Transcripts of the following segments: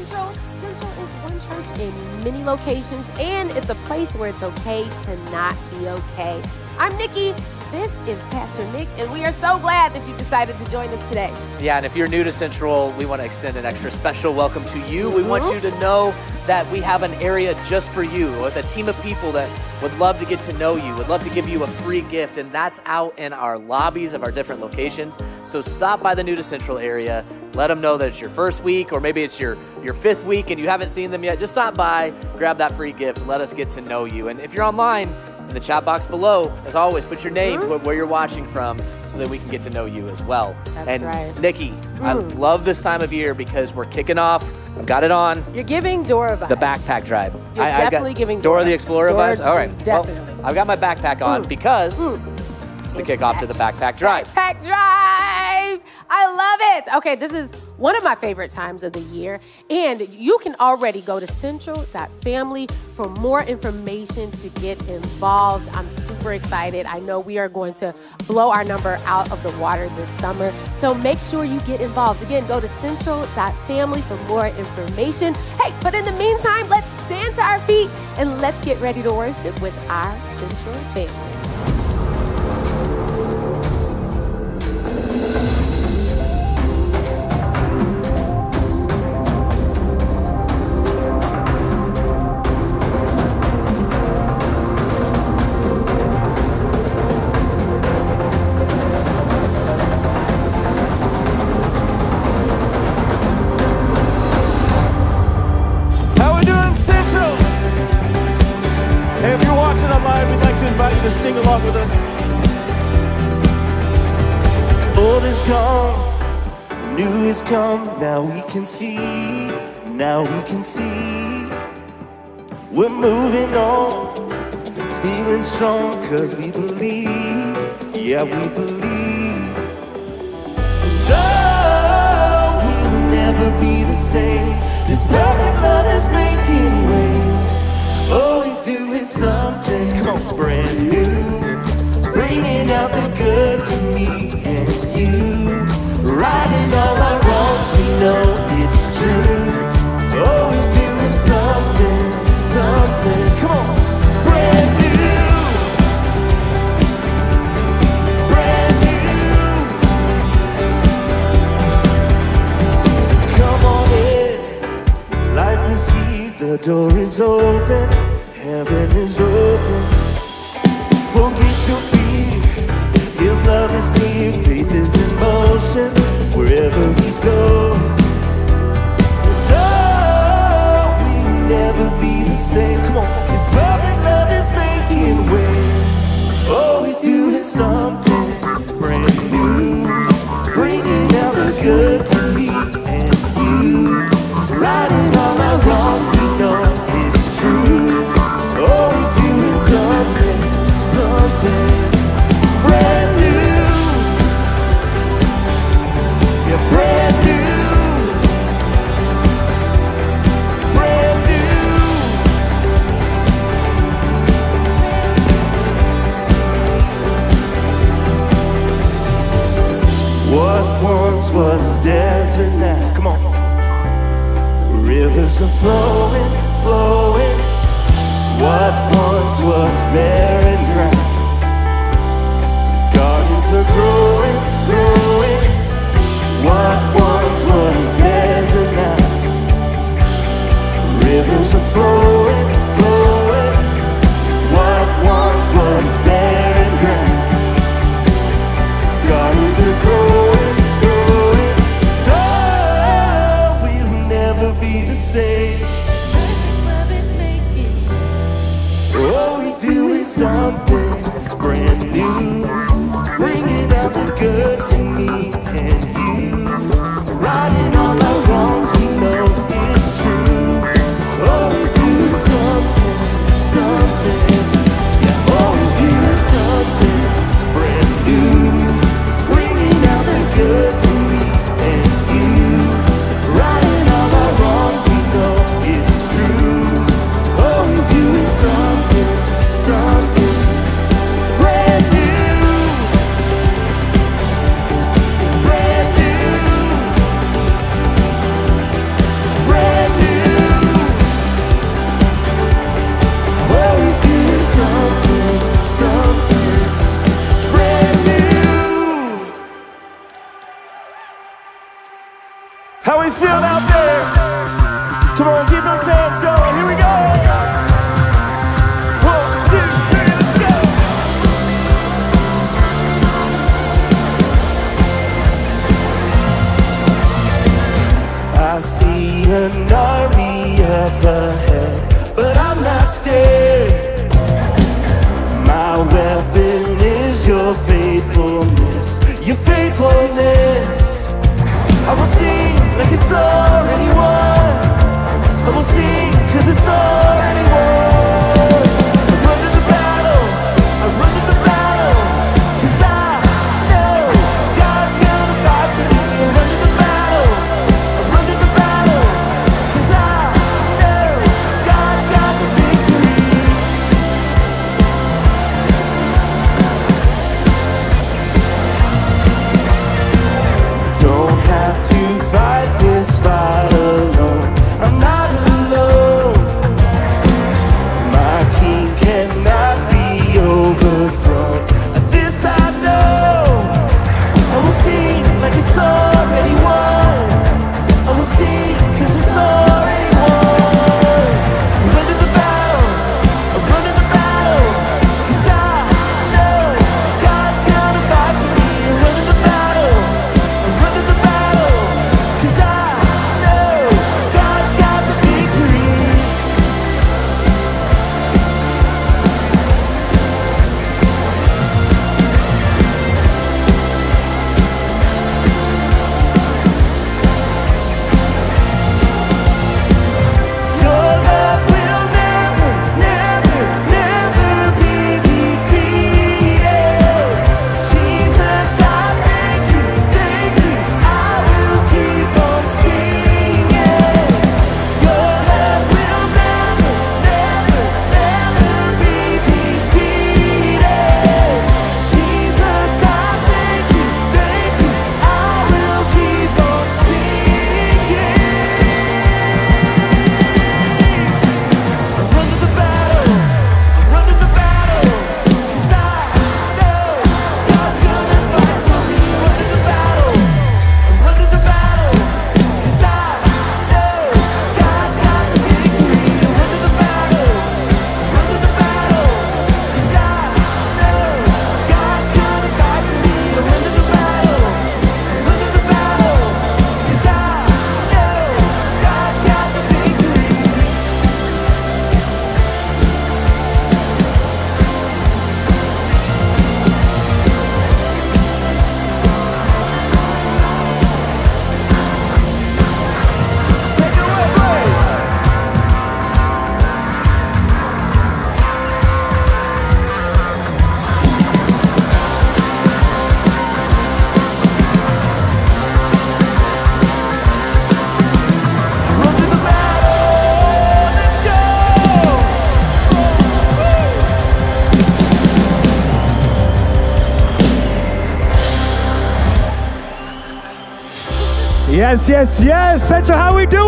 Central? Central is one church in many locations, and it's a place where it's okay to not be okay. I'm Nikki. This is Pastor Nick, and we are so glad that you decided to join us today. Yeah, and if you're new to Central, we want to extend an extra special welcome to you. We want you to know that we have an area just for you, with a team of people that would love to get to know you, would love to give you a free gift, and that's out in our lobbies of our different locations. So stop by the New to Central area, let them know that it's your first week, or maybe it's your fifth week and you haven't seen them yet. Just stop by, grab that free gift, let us get to know you. And if you're online, in the chat box below, as always, put your name, where you're watching from, so that we can get to know you as well. That's right. Nikki, I love this time of year because we're kicking off. I've got it on. You're giving Dora vibes. The backpack drive. You're definitely giving Dora the Explorer vibes. All right. Definitely. Well, I've got my backpack on because it's the kickoff to the backpack drive. Backpack drive. I love it. Okay, this is one of my favorite times of the year, and you can already go to central.family for more information to get involved. I'm super excited. I know we are going to blow our number out of the water this summer, so make sure you get involved. Again, go to central.family for more information. Hey, but in the meantime, let's stand to our feet and let's get ready to worship with our Central family. To sing along with us. Old is gone, the new is come. Now we can see, now we can see. We're moving on, feeling strong, cause we believe, yeah, we believe. And oh, we'll never be the same. This perfect love is making waves, always doing something, come on, brand new, bringing out the good in me and you, righting all our wrongs, we know it's true, always doing something, something, come on, brand new, brand new, come on in, life is here, the door is open, heaven is open. Forget your fear, His love is near, faith is in motion, wherever He's going. And oh, we'll never be the same. Come on, His perfect love is making waves, always doing something brand new, bringing out the good in me and you, righting all our wrongs, we know it's true. Always doing something, something brand new. Yeah, brand new. Brand new. What once was desert now, come on. Rivers are flowing, flowing. What once was barren ground, gardens are growing, growing. What once was desert now, rivers are flowing, flowing. What once was barren ground, gardens are growing, growing. Oh, we'll never be the same. Always doing something brand new, bringing out the good in me and you, righting all our wrongs, we know it's true. Always doing something, something, yeah, always doing something brand new, bringing out the good in me and you, righting all our wrongs, we know it's true. Always doing something, something path ahead, but I'm not scared. My weapon is your faithfulness, your faithfulness. I will sing like it's already won. I will sing 'cause it's already won. I run to the battle, I run to the battle, 'cause I know God's gonna fight for me. I run to the battle, I run to the battle, 'cause I know God's got the victory. Don't have to fight this fight alone. I'm not alone. My king cannot be overthrown. This I know. I will sing like it's already won. I will sing 'cause it's already won. I run to the battle, I run to the battle, 'cause I know God's gonna fight for me. I run to the battle, I run to the battle, 'cause I know God's got the victory. Your love will never, never, never be defeated. Jesus, I thank you, I will keep on singing. Your love will never, never, never be defeated. Jesus, I thank you, I will keep on singing. I run to the battle, I run to the battle, 'cause I know God's gonna fight for me. Run to the battle, I run to the battle, 'cause I know God's got the victory. I run to the battle, I run to the battle, 'cause I know God's gonna fight for me. I run to the battle, I run to the battle, 'cause I know God's got the victory. Take it away, boys. Run to the battle, let's go. Yes, yes, yes. Central, how we doing?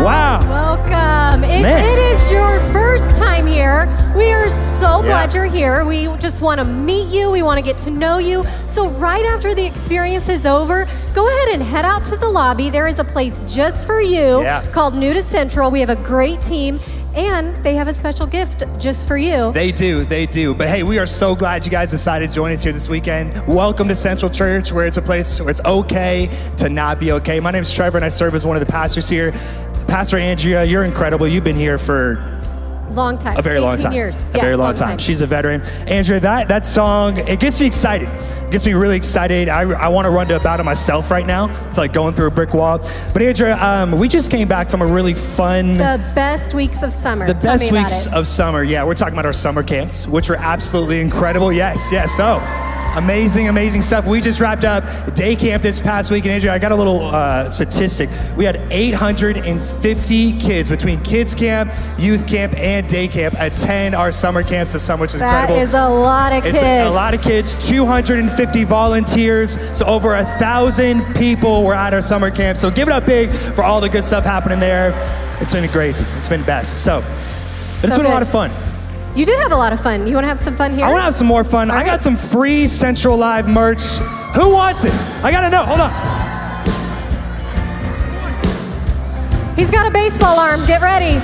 Wow. Welcome. If Man. it is your first time here, we are so glad you're here. We just want to meet you. We want to get to know you. So right after the experience is over, go ahead and head out to the lobby. There is a place just for you called New to Central. We have a great team. And they have a special gift just for you. They do. But hey, we are so glad you guys decided to join us here this weekend. Welcome to Central Church, where it's a place where it's okay to not be okay. My name is Trevor, and I serve as one of the pastors here. Pastor Andrea, you're incredible. You've been here for Long time. a very long 18 time. years. A very long time. She's a veteran. Andrea, that song, it gets me excited. It gets me really excited. I want to run to a battle myself right now. It's like going through a brick wall. But Andrea, we just came back from a really fun... The best weeks of summer. The Tell me best about weeks it. of summer. Yeah, we're talking about our summer camps, which were absolutely incredible. Yes. So, amazing stuff. We just wrapped up day camp this past week. And Andrea, I got a little statistic. We had 850 kids between kids camp, youth camp, and day camp attend our summer camps this summer, which is incredible. That is a lot of kids. It's a lot of kids, 250 volunteers, so over 1,000 people were at our summer camp. So give it up big for all the good stuff happening there. It's been great. It's been best. But it's been a lot of fun. You did have a lot of fun. You want to have some fun here? I want to have some more fun. All I right. got some free Central Live merch. Who wants it? I got to know. Hold on. He's got a baseball arm. Get ready.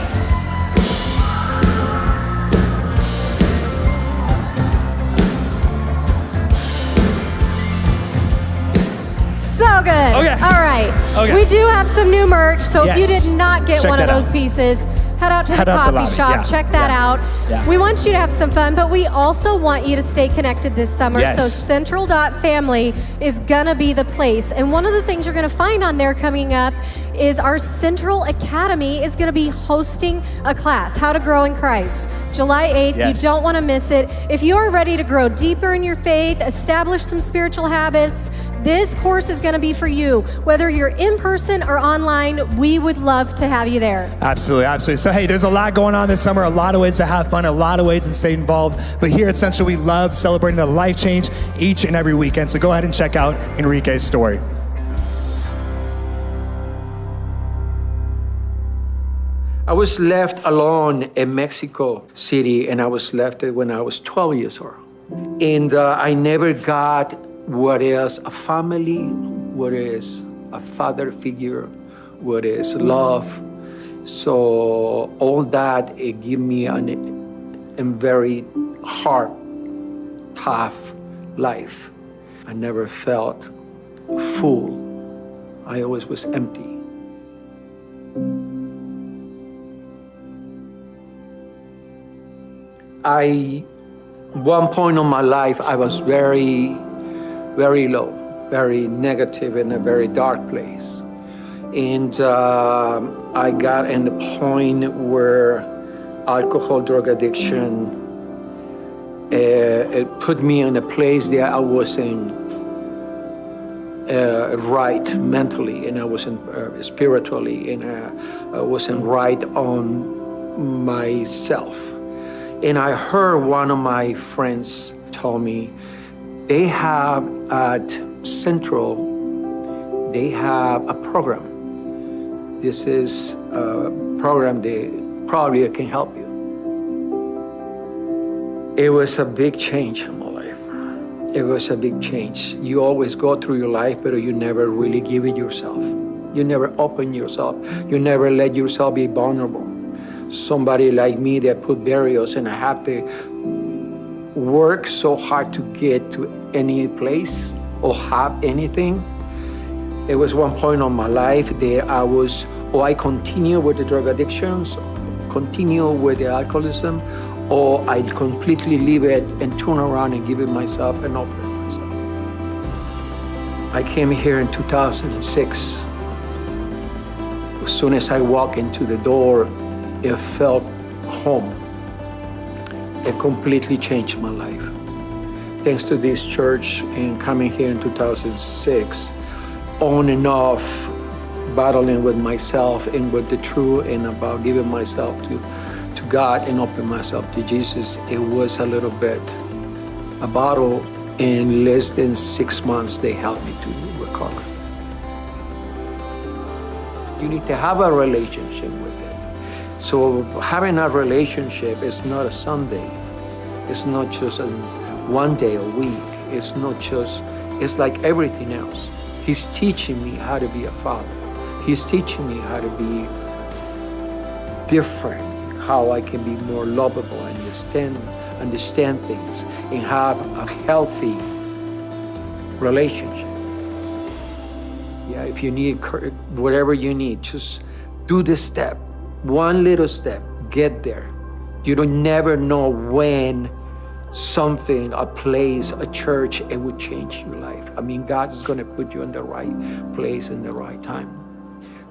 So good. Okay. All right. Okay. We do have some new merch, so if you Yes. did not get Check one of that those out. pieces, head out to the Head out to coffee Lobby, shop, yeah, check that yeah, out. yeah. We want you to have some fun, but we also want you to stay connected this summer. Yes. So Central.family is gonna be the place. And one of the things you're gonna find on there coming up is our Central Academy is gonna be hosting a class, How to Grow in Christ. July 8th, Yes. you don't wanna miss it. If you are ready to grow deeper in your faith, establish some spiritual habits, this course is gonna be for you. Whether you're in person or online, we would love to have you there. Absolutely, absolutely. So, hey, there's a lot going on this summer, a lot of ways to have fun, a lot of ways to stay involved. But here at Central, we love celebrating the life change each and every weekend. So go ahead and check out Enrique's story. I was left alone in Mexico City, and I was left when I was 12 years old. And I never got what is a family, what is a father figure, what is love. So all that, it gave me a very hard, tough life. I never felt full. I always was empty. One point in my life, I was very, very low, very negative, in a very dark place. And I got in the point where alcohol, drug addiction, it put me in a place that I wasn't right mentally, and I wasn't spiritually, and I wasn't right on myself. And I heard one of my friends told me they have at Central, they have a program. This is a program that probably can help you. It was a big change in my life. It was a big change. You always go through your life, but you never really give it yourself. You never open yourself. You never let yourself be vulnerable. Somebody like me that put barriers, and I have to work so hard to get to any place or have anything. It was one point on my life that I continue with the drug addictions, continue with the alcoholism, or I completely leave it and turn around and give it myself and open it myself. I came here in 2006. As soon as I walked into the door, it felt home. It completely changed my life. Thanks to this church and coming here in 2006, on and off, battling with myself and with the truth and about giving myself to God and open myself to Jesus, it was a little bit a battle. In less than 6 months, they helped me to recover. You need to have a relationship with it. So having a relationship is not a Sunday. It's not just one day a week. It's like everything else. He's teaching me how to be a father. He's teaching me how to be different, how I can be more lovable, understand things, and have a healthy relationship. Yeah, if you need whatever you need, just do this step. One little step, get there. You don't never know when something, a place, a church, it would change your life. I mean, God is going to put you in the right place in the right time.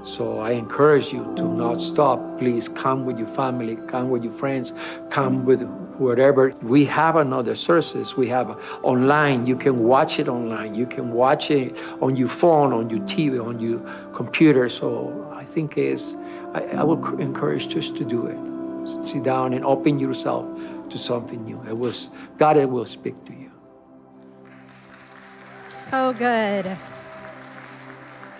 So I encourage you to not stop. Please come with your family, come with your friends, come with whatever. We have another sources. We have online. You can watch it online. You can watch it on your phone, on your TV, on your computer. So I think I will encourage just to do it. Sit down and open yourself to something new. God will speak to you. So good.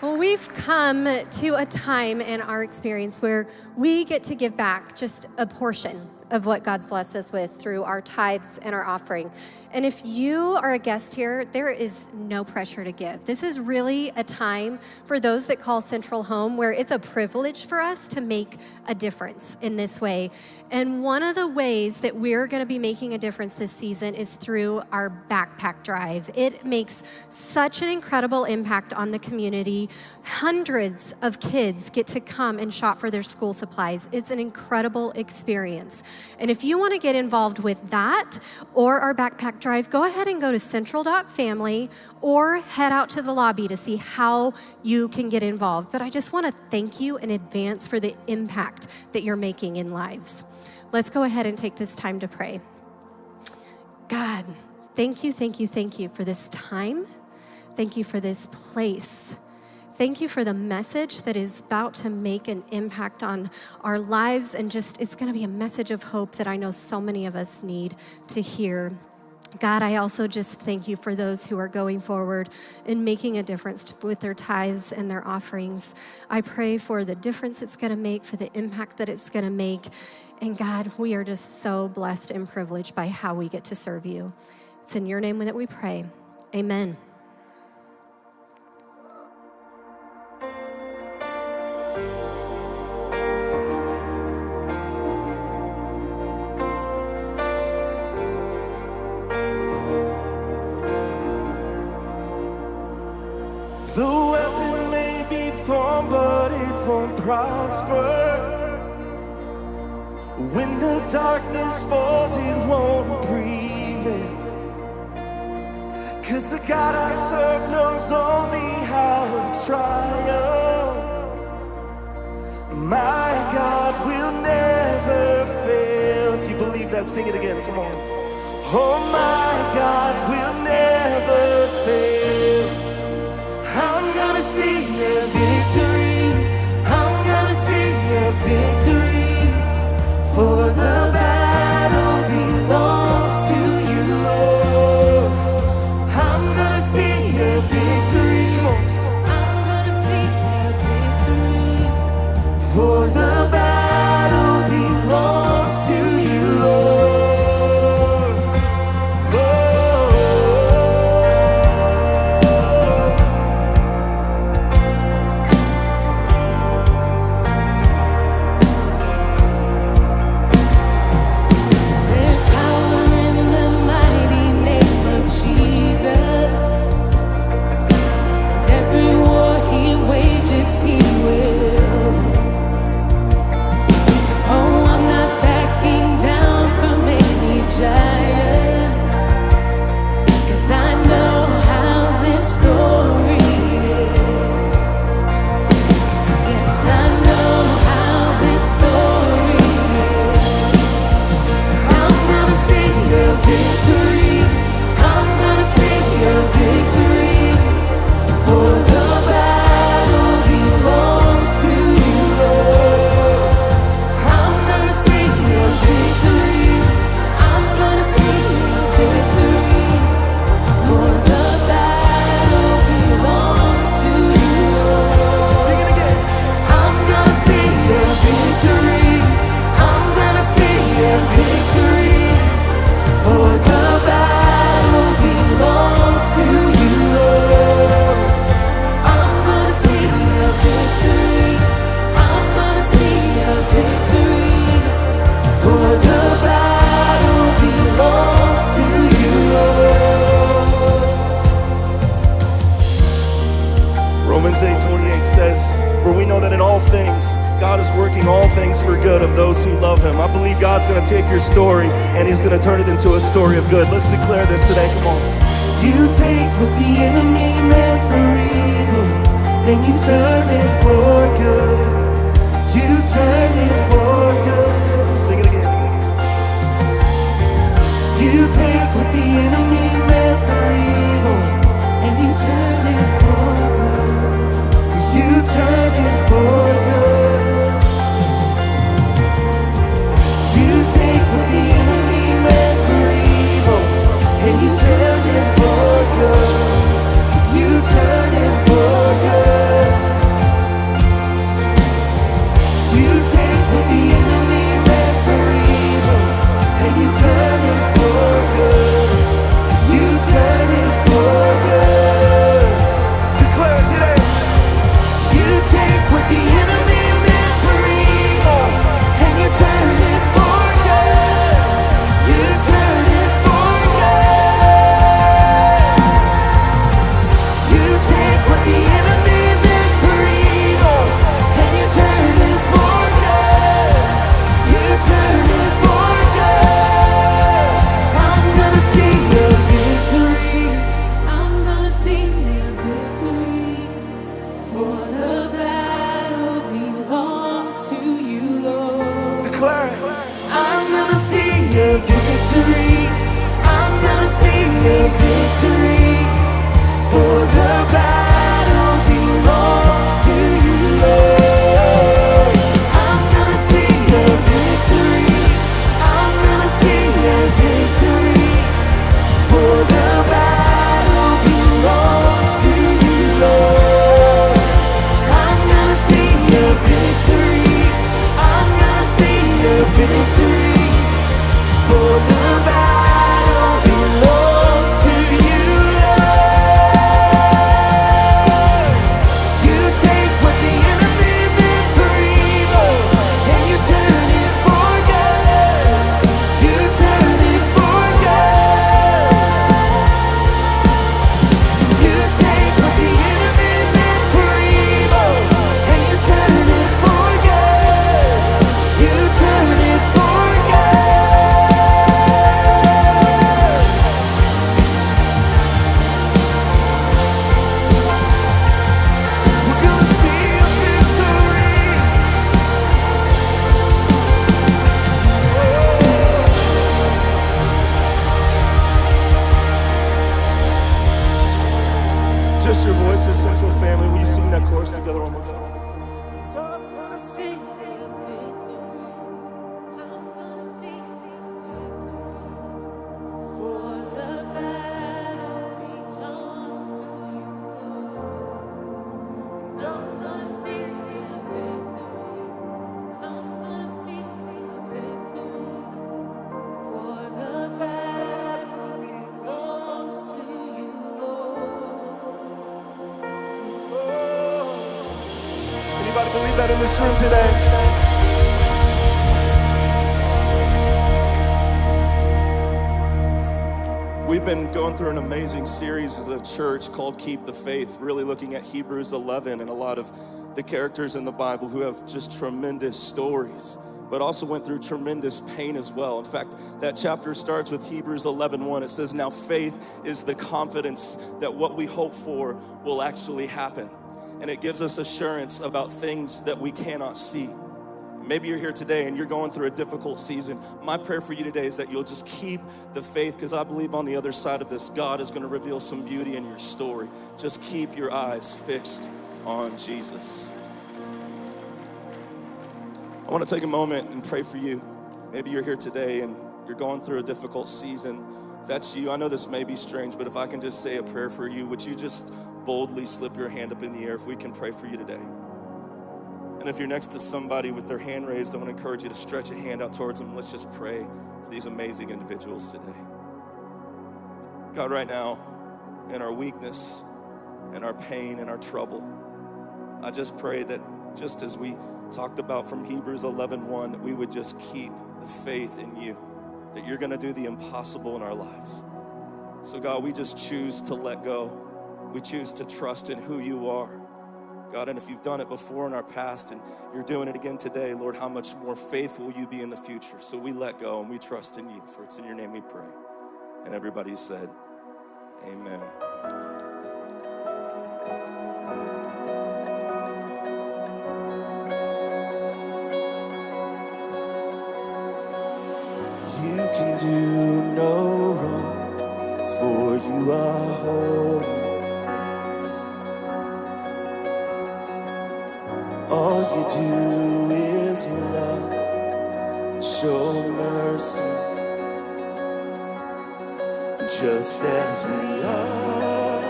Well, we've come to a time in our experience where we get to give back just a portion of what God's blessed us with through our tithes and our offering. And if you are a guest here, there is no pressure to give. This is really a time for those that call Central home where it's a privilege for us to make a difference in this way. And one of the ways that we're going to be making a difference this season is through our backpack drive. It makes such an incredible impact on the community. Hundreds of kids get to come and shop for their school supplies. It's an incredible experience. And if you want to get involved with that or our backpack drive, go ahead and go to central.family or head out to the lobby to see how you can get involved. But I just want to thank you in advance for the impact that you're making in lives. Let's go ahead and take this time to pray. God, thank you for this time. Thank you for this place. Thank you for the message that is about to make an impact on our lives, and just it's going to be a message of hope that I know so many of us need to hear. God, I also just thank you for those who are going forward and making a difference with their tithes and their offerings. I pray for the difference it's going to make, for the impact that it's going to make. And God, we are just so blessed and privileged by how we get to serve you. It's in your name that we pray. Amen. The weapon may be formed, but it won't prosper. When the darkness falls, it won't prevail. 'Cause the God I serve knows only how to triumph. My God will never fail. If you believe that, sing it again, come on. Oh, my God will never fail. I'm gonna see a victory. I'm gonna see a victory. For the battle belongs to you, Lord. I'm gonna see a victory. Come on. I'm gonna see a victory. For the battle belongs to you, Lord. Romans 8:28 says, for we know that in all things, God is working all things for good of those who love him. I believe God's going to take your story and he's going to turn it into a story of good. Let's declare this today. Come on. You take what the enemy meant for evil and you turn it for good. You turn it for good. Sing it again. You take what the enemy meant for evil and you turn it for good. You turn it for good. You take what the enemy meant for evil and you turn it for good. You turn it for good. declare it. I'm gonna see a victory. I'm gonna see a victory. For the battle belongs to you, Lord. I'm gonna see a victory. I'm gonna see a victory. For the battle belongs to you, Lord. I'm gonna see a victory. I'm gonna see a victory. For the battle belongs to you, Lord. You take what the enemy meant for evil, and you turn it for good. You turn it for good. You take what the enemy meant for evil, and you turn it for good. You turn it for good. We're gonna see a victory. Just your voices, Central Family. Will you sing that chorus together one more time? And I'm gonna see a victory. I'm gonna see a victory. For the battle belongs to you, Lord. And I'm gonna see a victory. I'm gonna see a victory. For the battle belongs to you, Lord. Anybody believe that in this room today? We've been going through an amazing series as a church called Keep the Faith, really looking at Hebrews 11 and a lot of the characters in the Bible who have just tremendous stories, but also went through tremendous pain as well. In fact, that chapter starts with Hebrews 11:1. It says, "Now faith is the confidence that what we hope for will actually happen." And it gives us assurance about things that we cannot see. Maybe you're here today and you're going through a difficult season. My prayer for you today is that you'll just keep the faith, because I believe on the other side of this, God is going to reveal some beauty in your story. Just keep your eyes fixed on Jesus. I want to take a moment and pray for you. Maybe you're here today and you're going through a difficult season. If that's you, I know this may be strange, but if I can just say a prayer for you, would you just boldly slip your hand up in the air if we can pray for you today? And if you're next to somebody with their hand raised, I want to encourage you to stretch a hand out towards them. Let's just pray for these amazing individuals today. God, right now, in our weakness, in our pain, in our trouble, I just pray that just as we talked about from Hebrews 11:1, that we would just keep the faith in you, that you're going to do the impossible in our lives. So God, we just choose to let go. We choose to trust in who you are. God, and if you've done it before in our past and you're doing it again today, Lord, how much more faithful will you be in the future? So we let go and we trust in you, for it's in your name we pray. And everybody said, amen. You can do no wrong, for you are holy. All you do is love and show mercy, just as we are.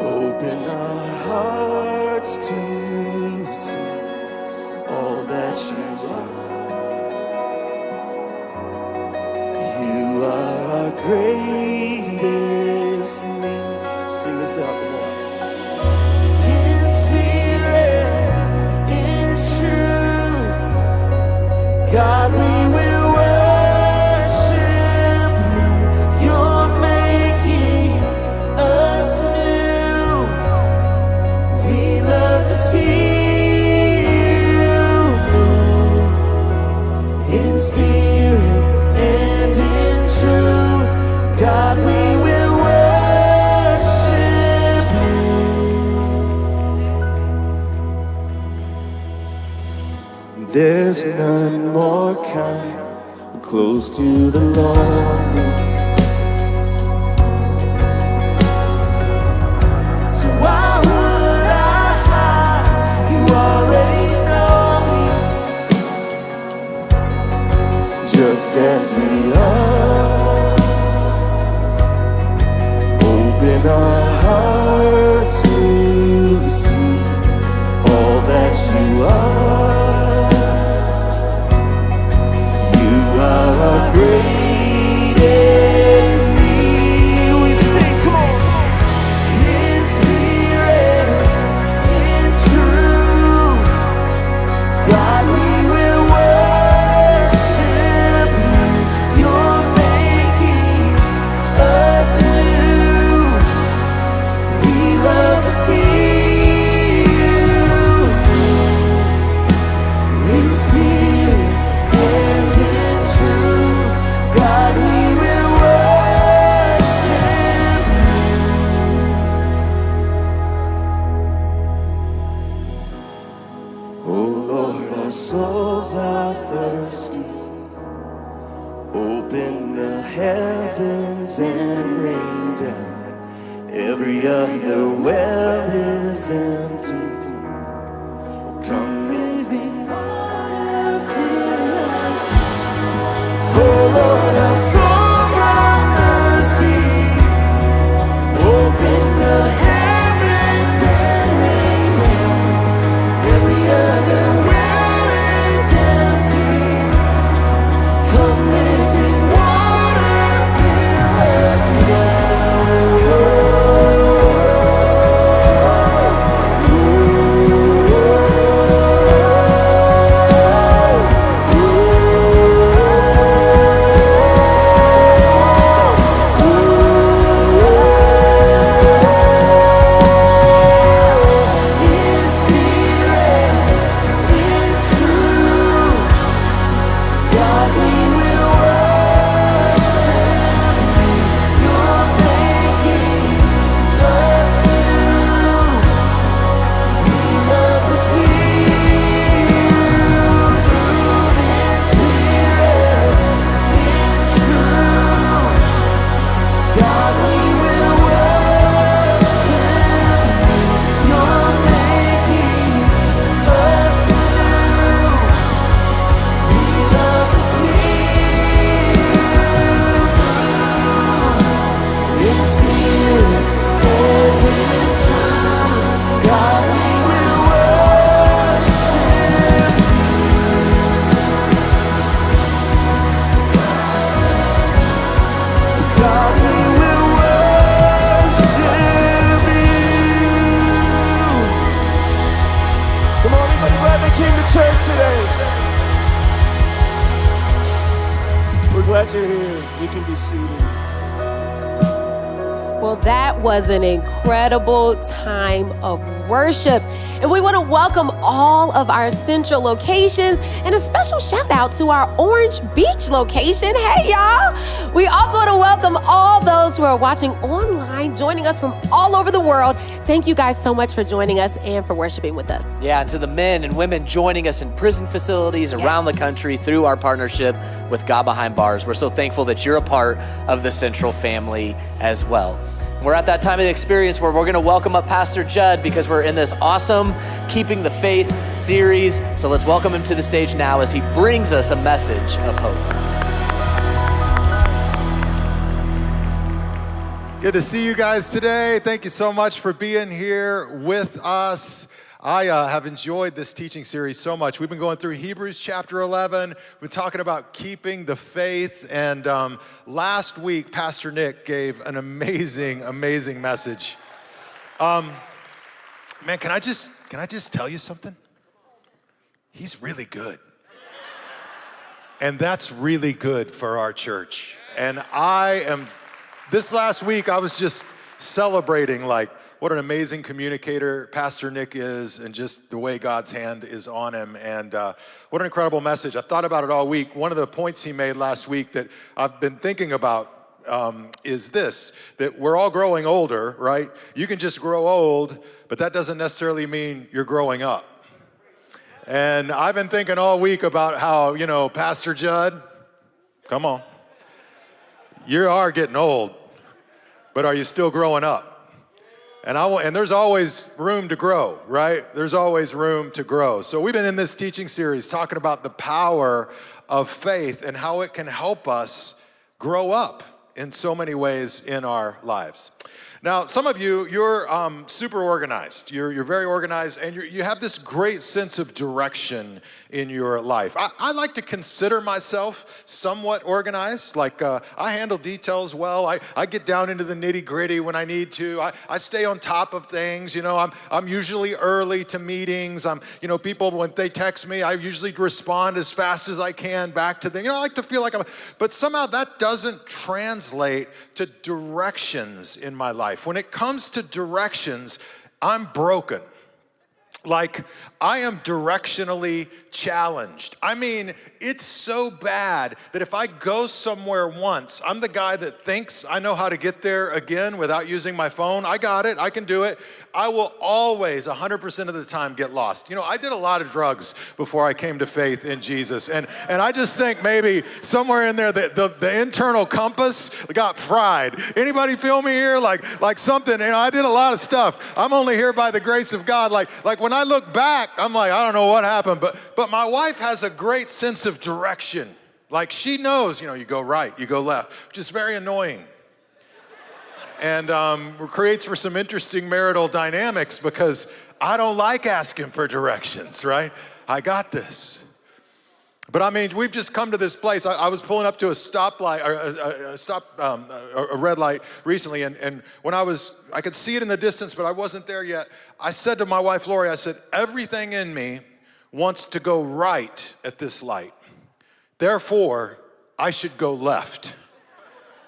Open our hearts to see all that you are. You are our greatest need. Sing this out, come on. In spirit, in truth, God, we will worship you. You're making us new. We love to see There's none more kind, close to the lonely. So why would I hide? You already know me, just as we are. Open our hearts to receive all that you are. You are our greatest need. We sing, come on. In spirit, in truth, God, we will worship you. You're making us new. We love to see you. In spirit and in truth, God, we will worship you. Oh Lord, our souls are thirsty. Open the heavens and rain down. Every other well is empty. Come, living water, fill us. Oh Lord, our souls are thirsty. Open the heavens and rain down. Every other well is empty. Come, living water, fill us in spirit, in truth. God, we will worship you. You're making us new. We love to see you move in spirit, in truth. God, we will worship you. You're making us new. We love to see you in spirit and in truth. God, we will worship you. God, we will worship you. Come on, anybody glad they came to church today? We're glad you're here. You can be seated. Well, that was an incredible time of worship. And we want to welcome all of our Central locations and a special shout out to our Orange Beach location. Hey, y'all. We also want to welcome all those who are watching online, joining us from all over the world. Thank you guys so much for joining us and for worshiping with us. Yeah, and to the men and women joining us in prison facilities around the country through our partnership with God Behind Bars. We're so thankful that you're a part of the Central family as well. We're at that time of the experience where we're going to welcome up Pastor Judd because we're in this awesome Keeping the Faith series. So let's welcome him to the stage now as he brings us a message of hope. Good to see you guys today. Thank you so much for being here with us. I have enjoyed this teaching series so much. We've been going through Hebrews chapter 11. We've been talking about keeping the faith. And last week, Pastor Nick gave an amazing, amazing message. Man, can I just tell you something? He's really good. And that's really good for our church. And this last week, I was just celebrating like what an amazing communicator Pastor Nick is and just the way God's hand is on him. And what an incredible message. I've thought about it all week. One of the points he made last week that I've been thinking about is this, that we're all growing older, right? You can just grow old, but that doesn't necessarily mean you're growing up. And I've been thinking all week about how, Pastor Judd, come on. You are getting old, but are you still growing up? And there's always room to grow, right? There's always room to grow. So we've been in this teaching series talking about the power of faith and how it can help us grow up in so many ways in our lives. Now, some of you, you're super organized. You're very organized, and you have this great sense of direction in your life. I like to consider myself somewhat organized. Like, I handle details well. I get down into the nitty-gritty when I need to. I stay on top of things. I'm usually early to meetings. People, when they text me, I usually respond as fast as I can back to them. I like to feel like but somehow that doesn't translate to directions in my life. When it comes to directions, I'm broken. Like, I am directionally challenged. I mean, it's so bad that if I go somewhere once, I'm the guy that thinks I know how to get there again without using my phone. I got it, I can do it. I will always, 100% of the time, get lost. I did a lot of drugs before I came to faith in Jesus. And I just think maybe somewhere in there, the internal compass got fried. Anybody feel me here? Like something, I did a lot of stuff. I'm only here by the grace of God. Like when I look back, I'm like, I don't know what happened, but my wife has a great sense of direction. Like, she knows, you go right, you go left, which is very annoying. And creates for some interesting marital dynamics because I don't like asking for directions, right? I got this. But I mean, we've just come to this place. I was pulling up to a stoplight, or a red light recently, and when I could see it in the distance, but I wasn't there yet. I said to my wife, Lori, I said, everything in me wants to go right at this light. Therefore, I should go left.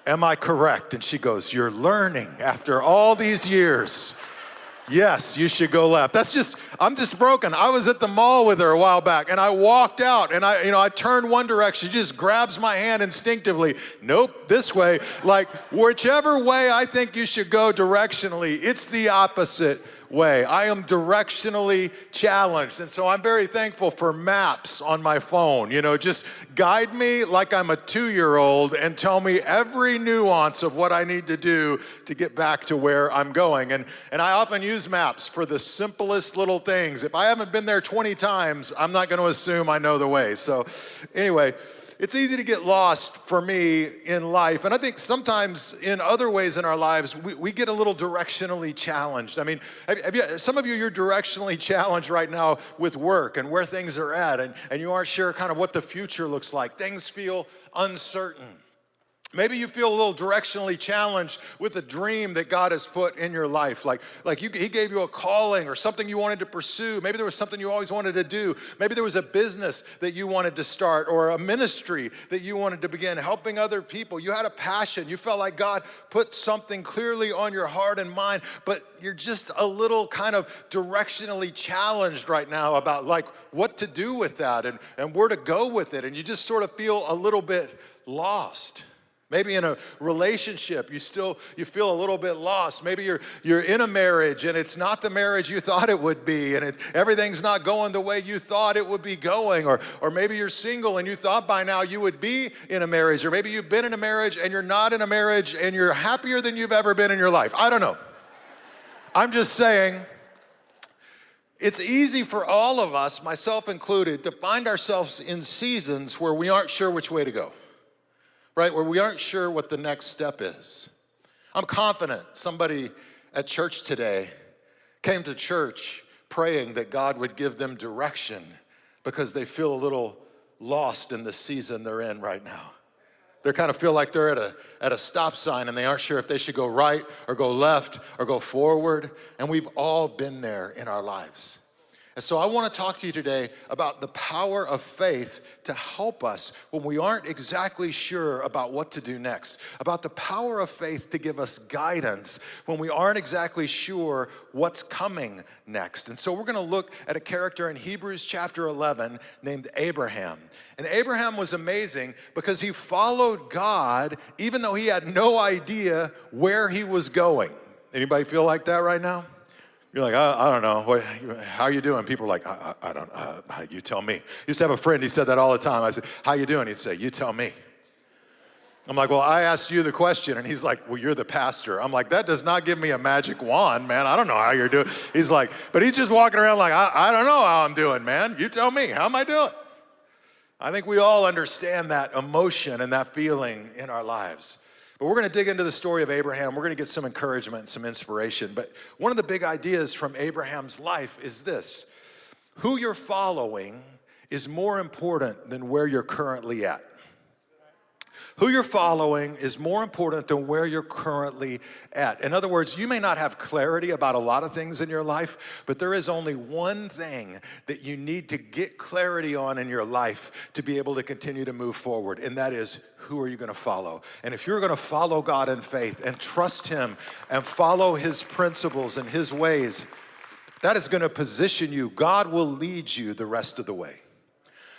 Am I correct? And she goes, you're learning after all these years. Yes, you should go left. I'm just broken. I was at the mall with her a while back, and I walked out, and I turned one direction. She just grabs my hand instinctively. Nope, this way. Like, whichever way I think you should go directionally, it's the opposite way. I am directionally challenged, and so I'm very thankful for maps on my phone. Just guide me like I'm a 2-year-old and tell me every nuance of what I need to do to get back to where I'm going. And I often use maps for the simplest little things. If I haven't been there 20 times, I'm not going to assume I know the way. So anyway, it's easy to get lost for me in life. And I think sometimes in other ways in our lives, we get a little directionally challenged. I mean, some of you, you're directionally challenged right now with work and where things are at, and you aren't sure kind of what the future looks like. Things feel uncertain. Maybe you feel a little directionally challenged with a dream that God has put in your life. He gave you a calling or something you wanted to pursue. Maybe there was something you always wanted to do. Maybe there was a business that you wanted to start or a ministry that you wanted to begin, helping other people. You had a passion. You felt like God put something clearly on your heart and mind, but you're just a little kind of directionally challenged right now about like what to do with that and where to go with it. And you just sort of feel a little bit lost. Maybe in a relationship, you feel a little bit lost. Maybe you're in a marriage and it's not the marriage you thought it would be, and everything's not going the way you thought it would be going. Or maybe you're single and you thought by now you would be in a marriage. Or maybe you've been in a marriage and you're not in a marriage and you're happier than you've ever been in your life. I don't know. I'm just saying, it's easy for all of us, myself included, to find ourselves in seasons where we aren't sure which way to go. Right, where we aren't sure what the next step is. I'm confident somebody at church today came to church praying that God would give them direction because they feel a little lost in the season they're in right now. They kind of feel like they're at a stop sign and they aren't sure if they should go right or go left or go forward. And we've all been there in our lives. And so I want to talk to you today about the power of faith to help us when we aren't exactly sure about what to do next, about the power of faith to give us guidance when we aren't exactly sure what's coming next. And so we're going to look at a character in Hebrews chapter 11 named Abraham. And Abraham was amazing because he followed God even though he had no idea where he was going. Anybody feel like that right now? You're like, I don't know. How you doing? People are like, I don't, you tell me. I used to have a friend, he said that all the time. I said, how you doing? He'd say, you tell me. I'm like, well, I asked you the question. And he's like, well, you're the pastor. I'm like, that does not give me a magic wand, man. I don't know how you're doing. He's like, but he's just walking around like, I don't know how I'm doing, man. You tell me, how am I doing? I think we all understand that emotion and that feeling in our lives. But we're going to dig into the story of Abraham. We're going to get some encouragement and some inspiration. But one of the big ideas from Abraham's life is this: who you're following is more important than where you're currently at. Who you're following is more important than where you're currently at. In other words, you may not have clarity about a lot of things in your life, but there is only one thing that you need to get clarity on in your life to be able to continue to move forward, and that is, who are you going to follow? And if you're going to follow God in faith and trust Him and follow His principles and His ways, that is going to position you. God will lead you the rest of the way.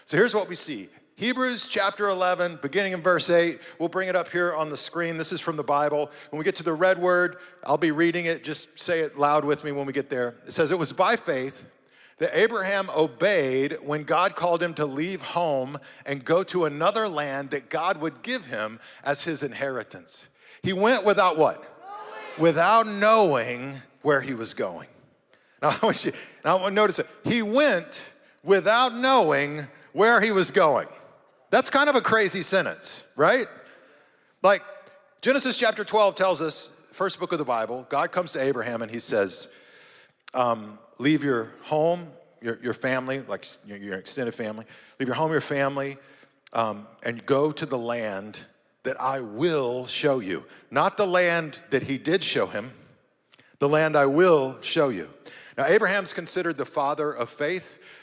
So here's what we see. Hebrews chapter 11, beginning in verse 8. We'll bring it up here on the screen. This is from the Bible. When we get to the red word, I'll be reading it. Just say it loud with me when we get there. It says, it was by faith that Abraham obeyed when God called him to leave home and go to another land that God would give him as his inheritance. He went without what? Without knowing where he was going. Now I want you to notice it. He went without knowing where he was going. That's kind of a crazy sentence, right? Like Genesis chapter 12 tells us, first book of the Bible, God comes to Abraham and he says, leave your home, your family, like your extended family, leave your home, your family, and go to the land that I will show you. Not the land that he did show him, the land I will show you. Now, Abraham's considered the father of faith.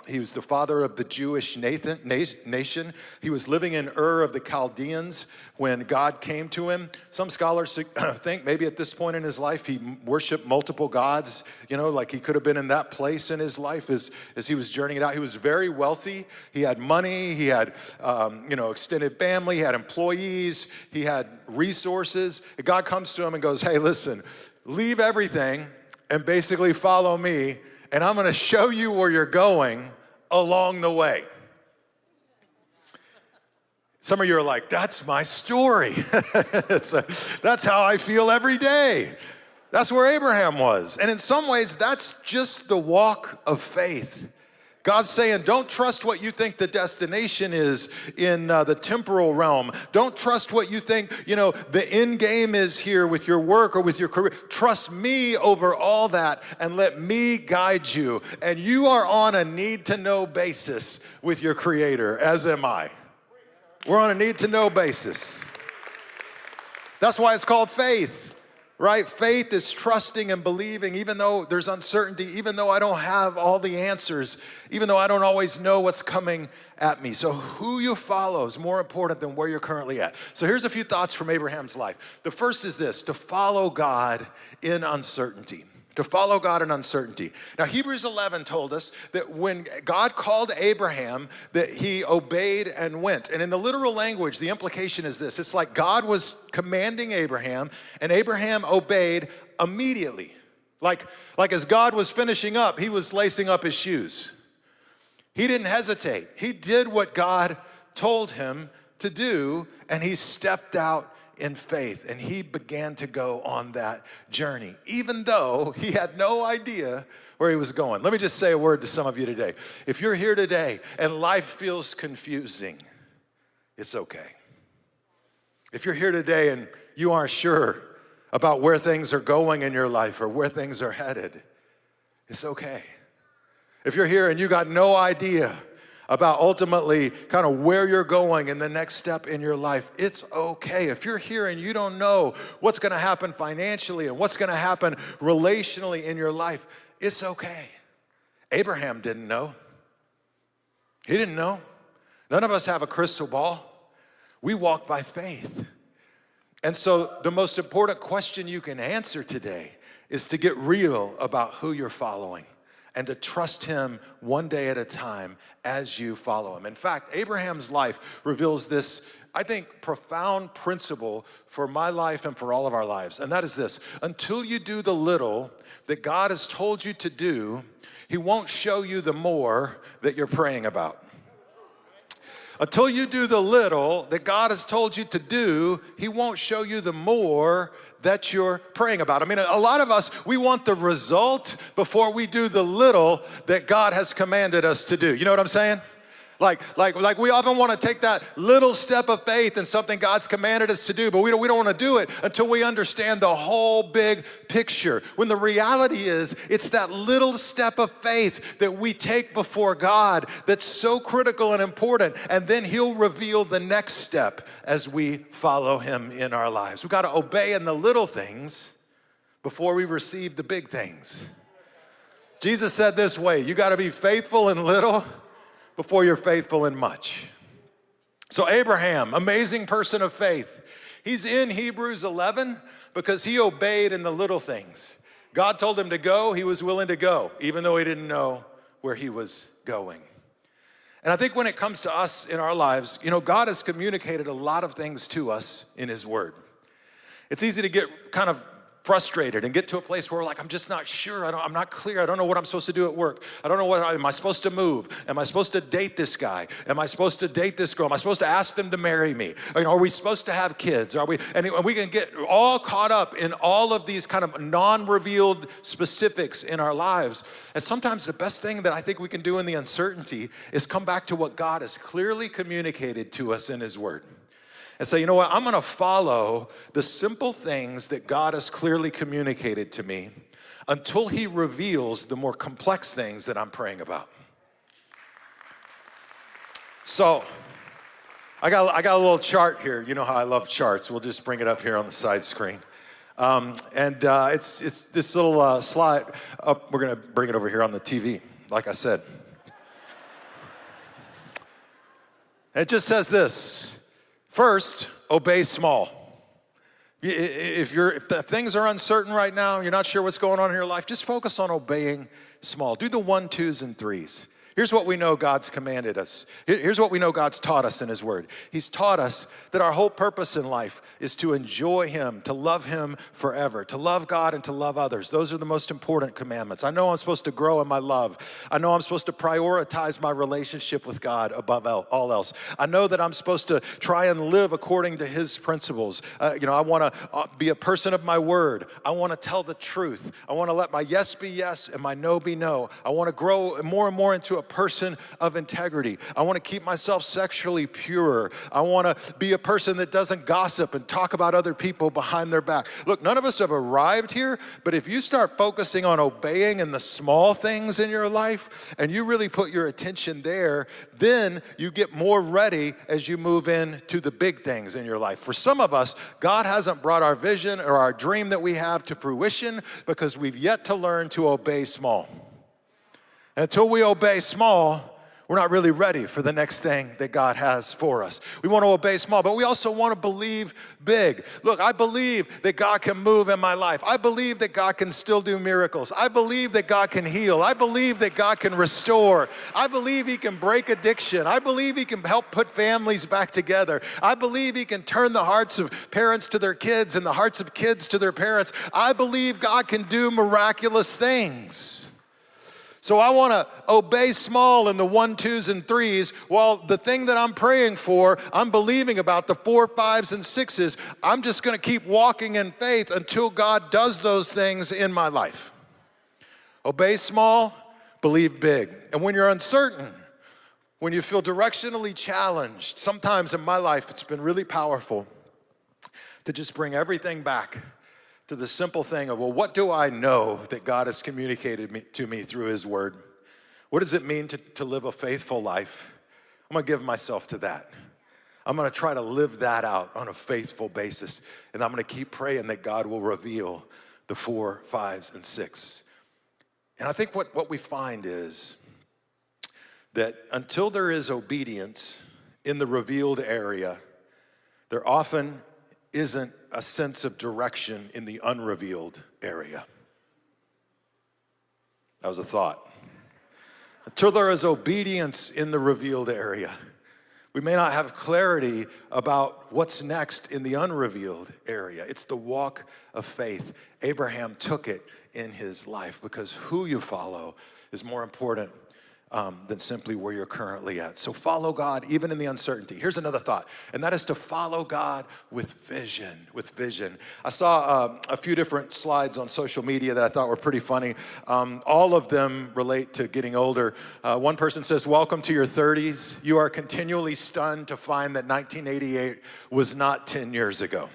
He was the father of the Jewish nation. He was living in Ur of the Chaldeans when God came to him. Some scholars think maybe at this point in his life he worshiped multiple gods, like he could have been in that place in his life as he was journeying it out. He was very wealthy. He had money. He had, extended family. He had employees. He had resources. And God comes to him and goes, hey, listen, leave everything and basically follow me, and I'm going to show you where you're going along the way. Some of you are like, that's my story. That's how I feel every day. That's where Abraham was. And in some ways, that's just the walk of faith. God's saying, don't trust what you think the destination is in the temporal realm. Don't trust what you think, the end game is here with your work or with your career. Trust me over all that and let me guide you. And you are on a need-to-know basis with your Creator, as am I. We're on a need-to-know basis. That's why it's called faith. Right? Faith is trusting and believing, even though there's uncertainty, even though I don't have all the answers, even though I don't always know what's coming at me. So who you follow is more important than where you're currently at. So here's a few thoughts from Abraham's life. The first is this: to follow God in uncertainty. To follow God in uncertainty. Now, Hebrews 11 told us that when God called Abraham, that he obeyed and went. And in the literal language, the implication is this: it's like God was commanding Abraham, and Abraham obeyed immediately. Like as God was finishing up, he was lacing up his shoes. He didn't hesitate. He did what God told him to do, and he stepped out in faith, and he began to go on that journey, even though he had no idea where he was going. Let me just say a word to some of you today. If you're here today and life feels confusing, it's okay. If you're here today and you aren't sure about where things are going in your life or where things are headed, it's okay. If you're here and you got no idea about ultimately kind of where you're going in the next step in your life, it's okay. If you're here and you don't know what's going to happen financially and what's going to happen relationally in your life, it's okay. Abraham didn't know. He didn't know. None of us have a crystal ball. We walk by faith. And so the most important question you can answer today is to get real about who you're following. and to trust him one day at a time as you follow him. In fact, Abraham's life reveals this, I think, profound principle for my life and for all of our lives. And that is this: until you do the little that God has told you to do, he won't show you the more that you're praying about. Until you do the little that God has told you to do, he won't show you the more that you're praying about. I mean, a lot of us, we want the result before we do the little that God has commanded us to do. You know what I'm saying? Like we often want to take that little step of faith in something God's commanded us to do, but we don't want to do it until we understand the whole big picture. When the reality is, it's that little step of faith that we take before God that's so critical and important, and then he'll reveal the next step as we follow him in our lives. We've got to obey in the little things before we receive the big things. Jesus said this way: you got to be faithful in little before you're faithful in much. So Abraham, amazing person of faith, he's in Hebrews 11 because he obeyed in the little things. God told him to go, he was willing to go, even though he didn't know where he was going. And I think when it comes to us in our lives, you know, God has communicated a lot of things to us in his word. It's easy to get kind of frustrated and get to a place where we're like, I'm just not sure. I'm not clear. I don't know what I'm supposed to do at work. I don't know am I supposed to move? Am I supposed to date this guy? Am I supposed to date this girl? Am I supposed to ask them to marry me? Are we supposed to have kids? And we can get all caught up in all of these kind of non-revealed specifics in our lives. And sometimes the best thing that I think we can do in the uncertainty is come back to what God has clearly communicated to us in his word. And say, you know what, I'm gonna follow the simple things that God has clearly communicated to me until he reveals the more complex things that I'm praying about. So, I got a little chart here. You know how I love charts. We'll just bring it up here on the side screen. It's this little slide up. We're gonna bring it over here on the TV, like I said. It just says this: first, obey small. If things are uncertain right now, you're not sure what's going on in your life, just focus on obeying small. Do the 1, 2s, and 3s. Here's what we know God's commanded us. Here's what we know God's taught us in his word. He's taught us that our whole purpose in life is to enjoy him, to love him forever, to love God and to love others. Those are the most important commandments. I know I'm supposed to grow in my love. I know I'm supposed to prioritize my relationship with God above all else. I know that I'm supposed to try and live according to his principles. I want to be a person of my word. I want to tell the truth. I want to let my yes be yes and my no be no. I want to grow more and more into a person of integrity. I want to keep myself sexually pure. I want to be a person that doesn't gossip and talk about other people behind their back. Look, none of us have arrived here, but if you start focusing on obeying in the small things in your life and you really put your attention there, then you get more ready as you move into the big things in your life. For some of us, God hasn't brought our vision or our dream that we have to fruition because we've yet to learn to obey small. Until we obey small, we're not really ready for the next thing that God has for us. We want to obey small, but we also want to believe big. Look, I believe that God can move in my life. I believe that God can still do miracles. I believe that God can heal. I believe that God can restore. I believe he can break addiction. I believe he can help put families back together. I believe he can turn the hearts of parents to their kids and the hearts of kids to their parents. I believe God can do miraculous things. So I want to obey small in the 1, 2s, and 3s, while the thing that I'm praying for, I'm believing about the 4, 5s, and 6s. I'm just going to keep walking in faith until God does those things in my life. Obey small, believe big. And when you're uncertain, when you feel directionally challenged, sometimes in my life it's been really powerful to just bring everything back to the simple thing of, well, what do I know that God has communicated to me through his word? What does it mean to live a faithful life? I'm gonna give myself to that. I'm gonna try to live that out on a faithful basis. And I'm gonna keep praying that God will reveal the 4, 5s, and 6. And I think what we find is that until there is obedience in the revealed area, there often isn't a sense of direction in the unrevealed area. That was a thought. until there is obedience in the revealed area. We may not have clarity about what's next in the unrevealed area. It's the walk of faith. Abraham took it in his life because who you follow is more important than simply where you're currently at. So follow God even in the uncertainty. Here's another thought, and that is to follow God with vision, I saw a few different slides on social media that I thought were pretty funny. All of them relate to getting older. One person says, welcome to your 30s. You are continually stunned to find that 1988 was not 10 years ago.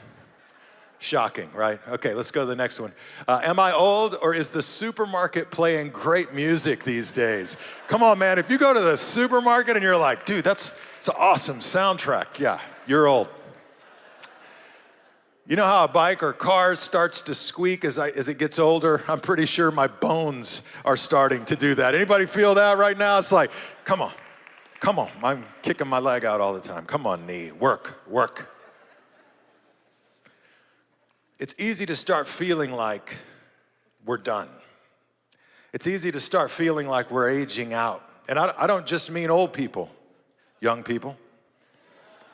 Shocking, right? Okay, let's go to the next one. Am I old or is the supermarket playing great music these days? Come on, man. If you go to the supermarket and you're like, dude, it's an awesome soundtrack. Yeah, you're old. You know how a bike or car starts to squeak as it gets older? I'm pretty sure my bones are starting to do that. Anybody feel that right now? It's like, come on. I'm kicking my leg out all the time. Come on, knee, work. It's easy to start feeling like we're done. It's easy to start feeling like we're aging out. And I don't just mean old people, young people.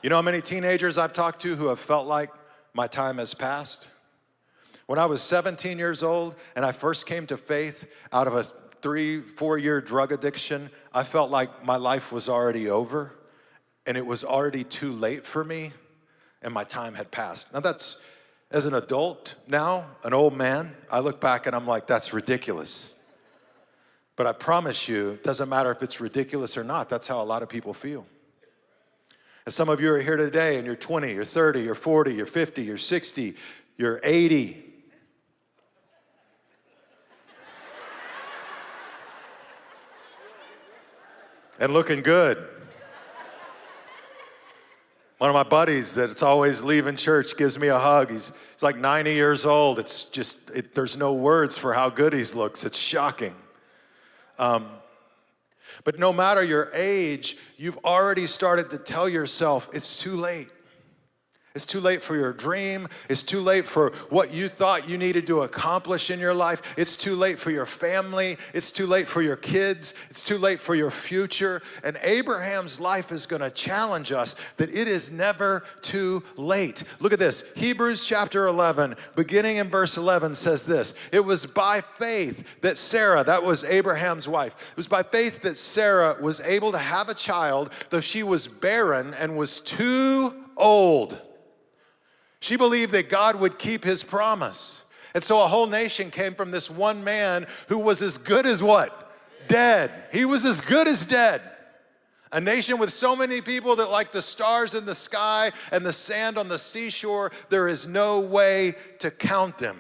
You know how many teenagers I've talked to who have felt like my time has passed? When I was 17 years old and I first came to faith out of a 3-4 year drug addiction, I felt like my life was already over and it was already too late for me and my time had passed. Now that's, as an adult now, an old man, I look back and I'm like, that's ridiculous. But I promise you, it doesn't matter if it's ridiculous or not, that's how a lot of people feel. And some of you are here today and you're 20, you're 30, you're 40, you're 50, you're 60, you're 80. And looking good. One of my buddies that's always leaving church gives me a hug. He's like 90 years old. It's just, there's no words for how good he looks. It's shocking. But no matter your age, you've already started to tell yourself it's too late. It's too late for your dream. It's too late for what you thought you needed to accomplish in your life. It's too late for your family. It's too late for your kids. It's too late for your future. And Abraham's life is going to challenge us that it is never too late. Look at this. Hebrews chapter 11, beginning in verse 11 says this. It was by faith that Sarah, that was Abraham's wife, it was by faith that Sarah was able to have a child, though she was barren and was too old. She believed that God would keep his promise. And so a whole nation came from this one man who was as good as what? Dead. He was as good as dead. A nation with so many people that like the stars in the sky and the sand on the seashore, there is no way to count them.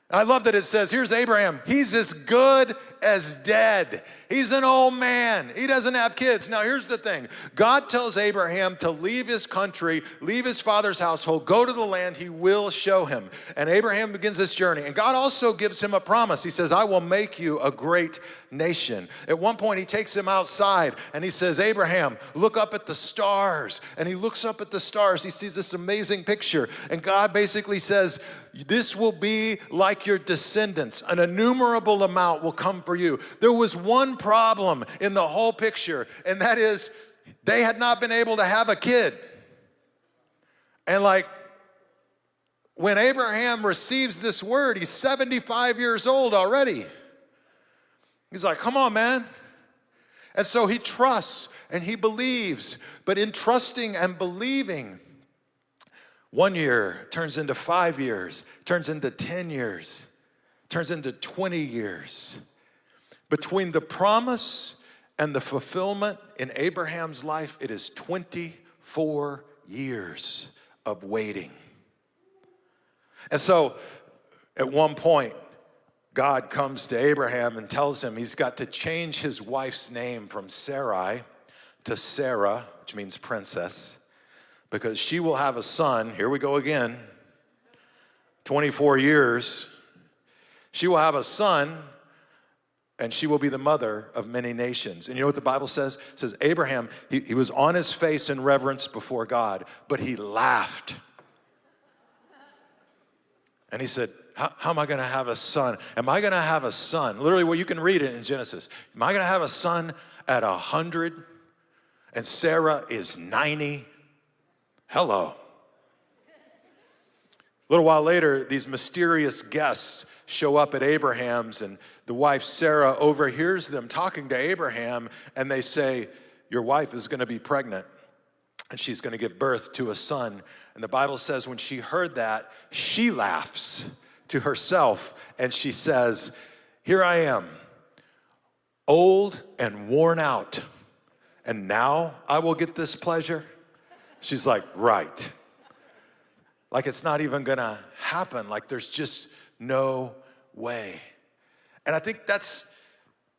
I love that it says, here's Abraham. He's as good as dead. He's an old man. He doesn't have kids. Now, here's the thing. God tells Abraham to leave his country, leave his father's household, go to the land he will show him. And Abraham begins this journey. And God also gives him a promise. He says, I will make you a great nation. At one point, he takes him outside and he says, Abraham, look up at the stars. And he looks up at the stars. He sees this amazing picture. And God basically says, this will be like your descendants. An innumerable amount will come for you. There was one problem in the whole picture, and that is they had not been able to have a kid. And like when Abraham receives this word, he's 75 years old already. He's like, come on, man. And so he trusts and he believes. But in trusting and believing, 1 year turns into 5 years, turns into 10 years, turns into 20 years. Between the promise and the fulfillment in Abraham's life, it is 24 years of waiting. And so at one point, God comes to Abraham and tells him he's got to change his wife's name from Sarai to Sarah, which means princess, because she will have a son. Here we go again. 24 years. She will have a son, and she will be the mother of many nations. And you know what the Bible says? It says Abraham, he was on his face in reverence before God, but he laughed. And he said, how am I gonna have a son? Am I gonna have a son? Literally, well, you can read it in Genesis. Am I gonna have a son at 100 and Sarah is 90? Hello. A little while later, these mysterious guests show up at Abraham's, and the wife Sarah overhears them talking to Abraham, and they say, your wife is gonna be pregnant, and she's gonna give birth to a son. And the Bible says when she heard that, she laughs to herself, and she says, here I am, old and worn out, and now I will get this pleasure? She's like, right. Like it's not even gonna happen. Like there's just no way. And I think that's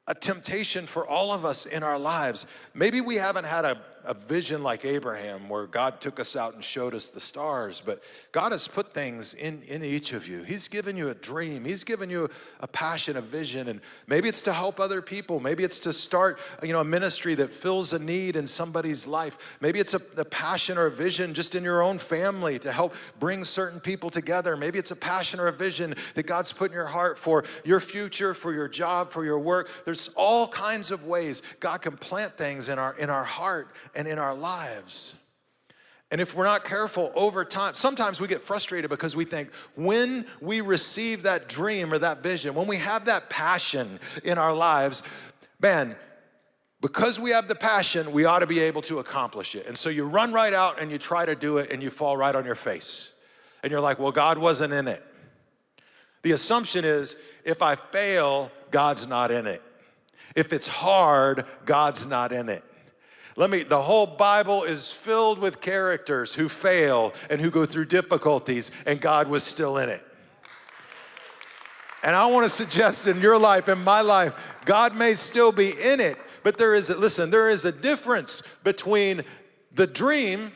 a temptation for all of us in our lives. Maybe we haven't had a vision like Abraham where God took us out and showed us the stars, but God has put things in each of you. He's given you a dream. He's given you a passion, a vision, and maybe it's to help other people. Maybe it's to start, a ministry that fills a need in somebody's life. Maybe it's a passion or a vision just in your own family to help bring certain people together. Maybe it's a passion or a vision that God's put in your heart for your future, for your job, for your work. There's all kinds of ways God can plant things in our heart and in our lives. And if we're not careful over time, sometimes we get frustrated because we think when we receive that dream or that vision, when we have that passion in our lives, man, because we have the passion, we ought to be able to accomplish it. And so you run right out and you try to do it and you fall right on your face. And you're like, well, God wasn't in it. The assumption is if I fail, God's not in it. If it's hard, God's not in it. The whole Bible is filled with characters who fail and who go through difficulties, and God was still in it. And I want to suggest in your life, in my life, God may still be in it, but there is a difference between the dream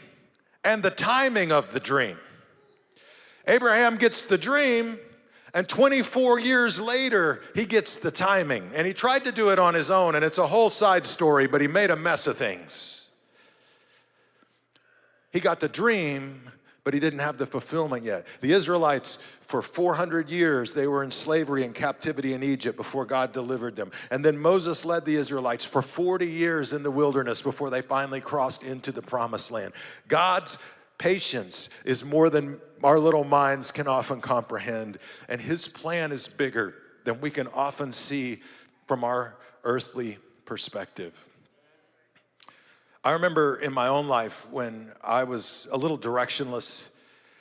and the timing of the dream. Abraham gets the dream, and 24 years later, he gets the timing. And he tried to do it on his own, and it's a whole side story, but he made a mess of things. He got the dream, but he didn't have the fulfillment yet. The Israelites, for 400 years, they were in slavery and captivity in Egypt before God delivered them. And then Moses led the Israelites for 40 years in the wilderness before they finally crossed into the promised land. God's patience is more than our little minds can often comprehend, and his plan is bigger than we can often see from our earthly perspective. I remember in my own life when I was a little directionless,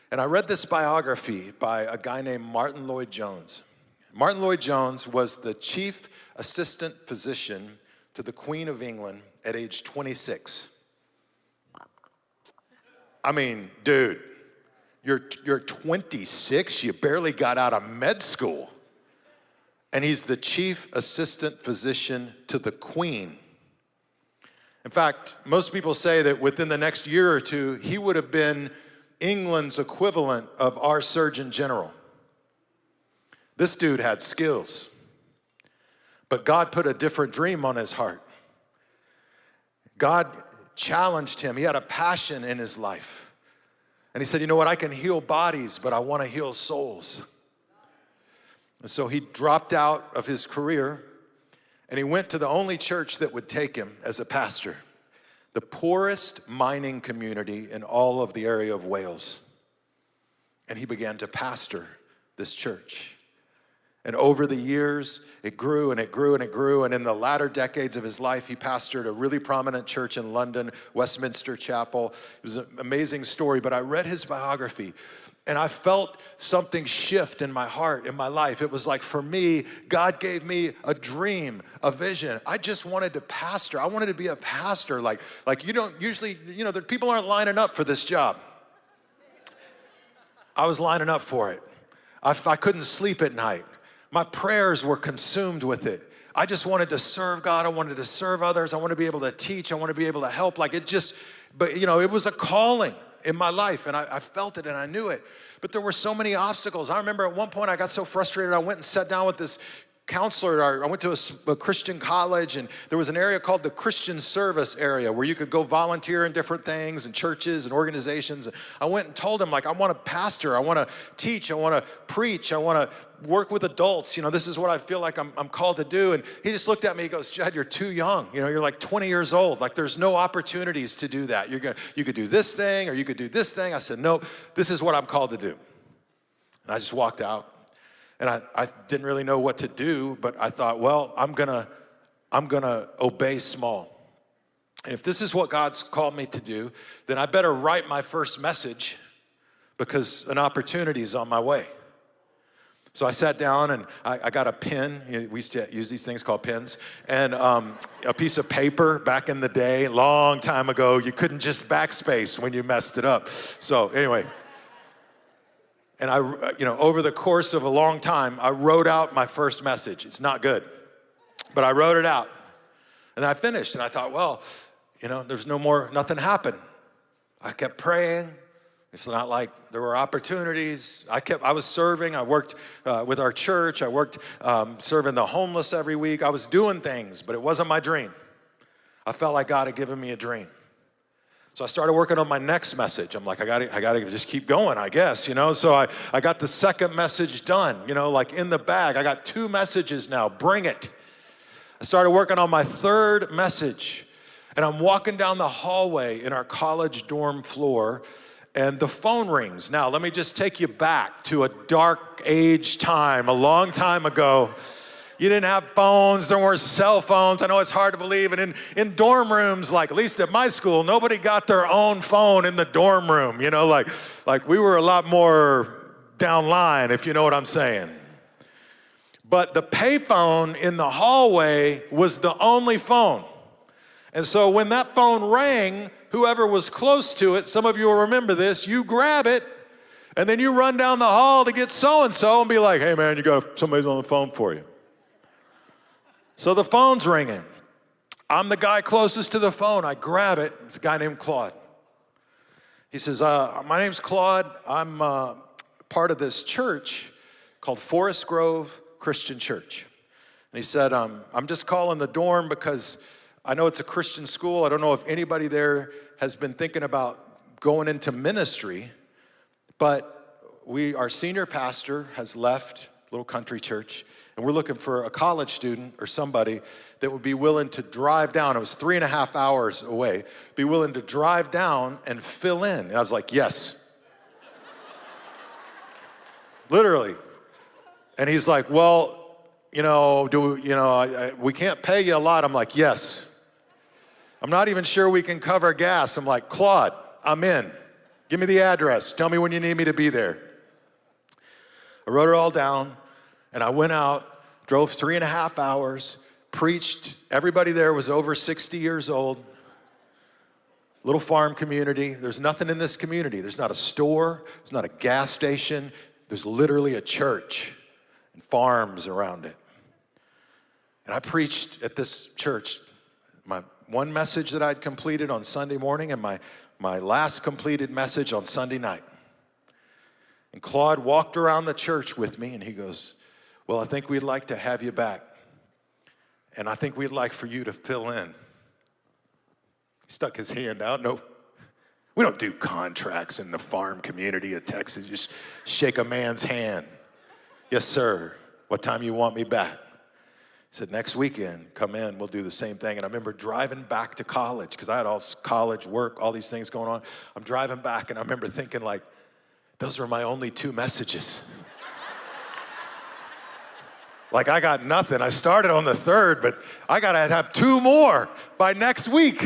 and I read this biography by a guy named Martin Lloyd-Jones. Martin Lloyd-Jones was the chief assistant physician to the Queen of England at age 26. I mean, dude, you're 26, you barely got out of med school. And he's the chief assistant physician to the Queen. In fact, most people say that within the next year or two, he would have been England's equivalent of our Surgeon General. This dude had skills, but God put a different dream on his heart. God challenged him. He had a passion in his life. And he said, you know what, I can heal bodies, but I want to heal souls. And so he dropped out of his career and he went to the only church that would take him as a pastor, the poorest mining community in all of the area of Wales. And he began to pastor this church. And over the years, it grew and it grew and it grew. And in the latter decades of his life, he pastored a really prominent church in London, Westminster Chapel. It was an amazing story, but I read his biography and I felt something shift in my heart, in my life. It was like, for me, God gave me a dream, a vision. I just wanted to pastor. I wanted to be a pastor. Like you don't usually, people aren't lining up for this job. I was lining up for it. I couldn't sleep at night. My prayers were consumed with it. I just wanted to serve God. I wanted to serve others. I wanted to be able to teach. I wanted to be able to help. It was a calling in my life, and I felt it and I knew it. But there were so many obstacles. I remember at one point I got so frustrated, I went and sat down with this counselor. I went to a Christian college, and there was an area called the Christian service area where you could go volunteer in different things and churches and organizations. I went and told him, like, I want to pastor, I want to teach, I want to preach, I want to work with adults. You know, this is what I feel like I'm called to do. And he just looked at me, he goes, Jed, you're too young. You know, you're like 20 years old. Like, there's no opportunities to do that. You could do this thing or you could do this thing. I said, no, this is what I'm called to do. And I just walked out. And I didn't really know what to do, but I thought, well, I'm gonna obey small. And if this is what God's called me to do, then I better write my first message because an opportunity is on my way. So I sat down and I got a pen. You know, we used to use these things called pens. And a piece of paper back in the day, long time ago, you couldn't just backspace when you messed it up. So anyway. And over the course of a long time, I wrote out my first message. It's not good, but I wrote it out. And then I finished, and I thought, well, there's nothing happened. I kept praying. It's not like there were opportunities. I was serving. I worked with our church. I worked serving the homeless every week. I was doing things, but it wasn't my dream. I felt like God had given me a dream. So I started working on my next message. I'm like, I gotta just keep going, I guess, So I got the second message done, like in the bag. I got 2 messages now, bring it. I started working on my third message, and I'm walking down the hallway in our college dorm floor, and the phone rings. Now, let me just take you back to a dark age time, a long time ago. You didn't have phones, there weren't cell phones. I know it's hard to believe. And in dorm rooms, like at least at my school, nobody got their own phone in the dorm room. Like we were a lot more down line, if you know what I'm saying. But the payphone in the hallway was the only phone. And so when that phone rang, whoever was close to it, some of you will remember this, you grab it, and then you run down the hall to get so-and-so and be like, hey man, somebody's on the phone for you. So the phone's ringing. I'm the guy closest to the phone. I grab it. It's a guy named Claude. He says, my name's Claude. I'm part of this church called Forest Grove Christian Church. And he said, I'm just calling the dorm because I know it's a Christian school. I don't know if anybody there has been thinking about going into ministry, but our senior pastor has left Little Country Church, and we're looking for a college student or somebody that would be willing to drive down. It was 3.5 hours away. Be willing to drive down and fill in. And I was like, yes. Literally. And he's like, well, we can't pay you a lot. I'm like, yes. I'm not even sure we can cover gas. I'm like, Claude, I'm in. Give me the address. Tell me when you need me to be there. I wrote it all down. And I went out, drove 3.5 hours, preached. Everybody there was over 60 years old. Little farm community. There's nothing in this community. There's not a store. There's not a gas station. There's literally a church and farms around it. And I preached at this church my one message that I'd completed on Sunday morning and my last completed message on Sunday night. And Claude walked around the church with me and he goes, well, I think we'd like to have you back. And I think we'd like for you to fill in. He stuck his hand out. No, we don't do contracts in the farm community of Texas. Just shake a man's hand. Yes, sir. What time you want me back? He said, next weekend, come in, we'll do the same thing. And I remember driving back to college, because I had all college work, all these things going on. I'm driving back, and I remember thinking, like, those were my only 2 messages. Like, I got nothing. I started on the 3rd, but I got to have 2 more by next week.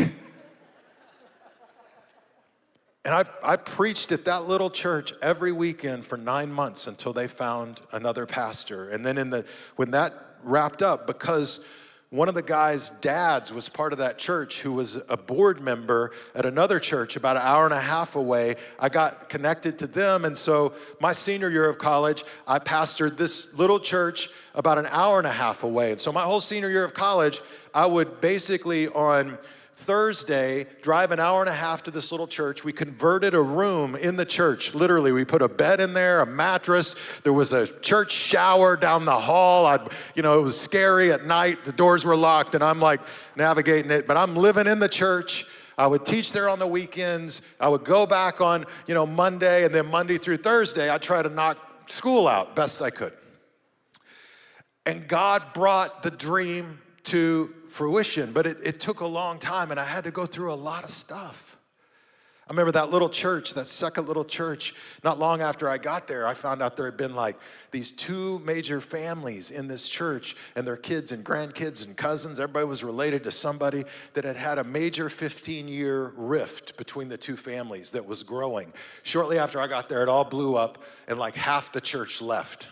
And I preached at that little church every weekend for 9 months until they found another pastor. And then when that wrapped up, because one of the guys' dads was part of that church who was a board member at another church about 1.5 hours away. I got connected to them, and so my senior year of college, I pastored this little church about 1.5 hours away. And so my whole senior year of college, I would basically on Thursday, drive an hour and a half to this little church. We converted a room in the church. Literally, we put a bed in there, a mattress. There was a church shower down the hall. It was scary at night. The doors were locked, and I'm like navigating it. But I'm living in the church. I would teach there on the weekends. I would go back on, Monday, and then Monday through Thursday, I'd try to knock school out best I could. And God brought the dream to fruition, but it took a long time, and I had to go through a lot of stuff. I remember that little church, that second little church, not long after I got there, I found out there had been like these two major families in this church, and their kids and grandkids and cousins. Everybody was related to somebody that had had a major 15-year rift between the two families that was growing. Shortly after I got there, it all blew up, and like half the church left.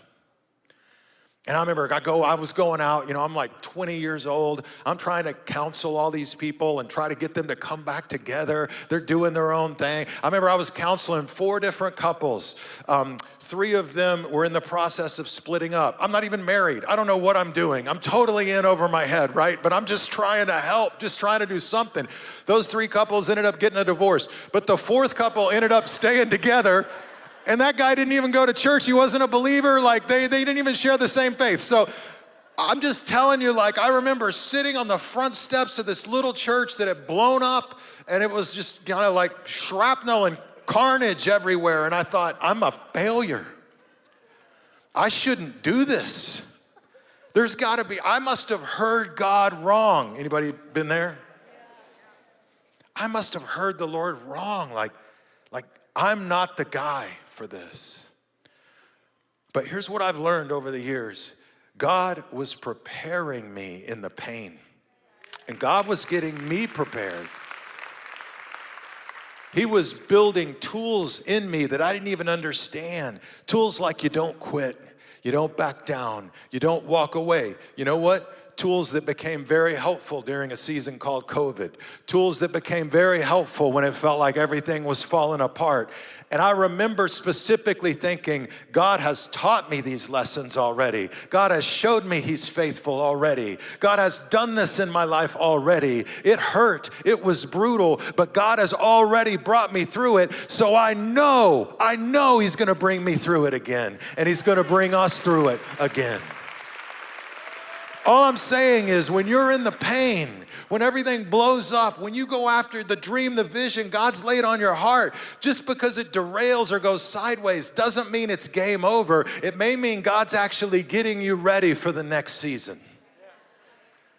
And I remember I was going out, I'm like 20 years old. I'm trying to counsel all these people and try to get them to come back together. They're doing their own thing. I remember I was counseling 4 different couples. 3 of them were in the process of splitting up. I'm not even married. I don't know what I'm doing. I'm totally in over my head, right? But I'm just trying to help, just trying to do something. Those 3 couples ended up getting a divorce. But the 4th couple ended up staying together. And that guy didn't even go to church. He wasn't a believer. Like they didn't even share the same faith. So I'm just telling you, I remember sitting on the front steps of this little church that had blown up, and it was just kind of like shrapnel and carnage everywhere. And I thought, I'm a failure. I shouldn't do this. There's got to be, I must have heard God wrong. Anybody been there? I must have heard the Lord wrong. Like I'm not the guy for this. But here's what I've learned over the years. God was preparing me in the pain. And God was getting me prepared. He was building tools in me that I didn't even understand. Tools like you don't quit, you don't back down, you don't walk away. You know what? Tools that became very helpful during a season called COVID. Tools that became very helpful when it felt like everything was falling apart. And I remember specifically thinking, God has taught me these lessons already. God has showed me He's faithful already. God has done this in my life already. It hurt, it was brutal, but God has already brought me through it. So I know He's gonna bring me through it again. And He's gonna bring us through it again. All I'm saying is when you're in the pain, when everything blows up, when you go after the dream, the vision God's laid on your heart, just because it derails or goes sideways doesn't mean it's game over. It may mean God's actually getting you ready for the next season.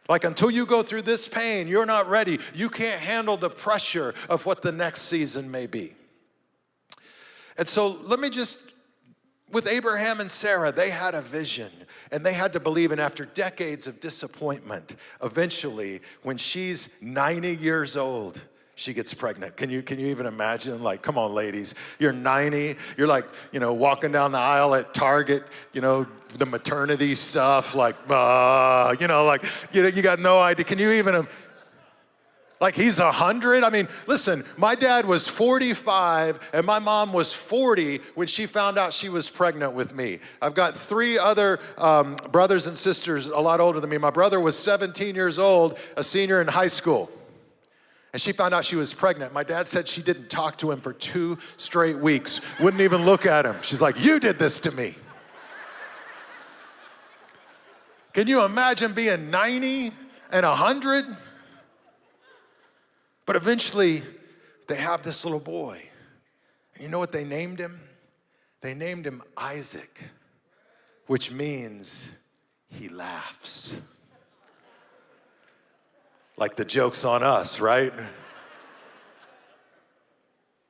Like until you go through this pain, you're not ready. You can't handle the pressure of what the next season may be. And so let me just, with Abraham and Sarah, they had a vision. And they had to believe, and after decades of disappointment, eventually, when she's 90 years old, she gets pregnant. Can you even imagine? Like, come on, ladies. You're 90. You're like, walking down the aisle at Target, the maternity stuff, you got no idea. Can you even... Like he's 100? I mean, listen, my dad was 45 and my mom was 40 when she found out she was pregnant with me. I've got 3 other brothers and sisters a lot older than me. My brother was 17 years old, a senior in high school. And she found out she was pregnant. My dad said she didn't talk to him for 2 straight weeks, wouldn't even look at him. She's like, you did this to me. Can you imagine being 90 and 100? But eventually, they have this little boy. And you know what they named him? They named him Isaac, which means he laughs. Like the joke's on us, right?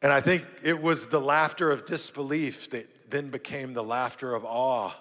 And I think it was the laughter of disbelief that then became the laughter of awe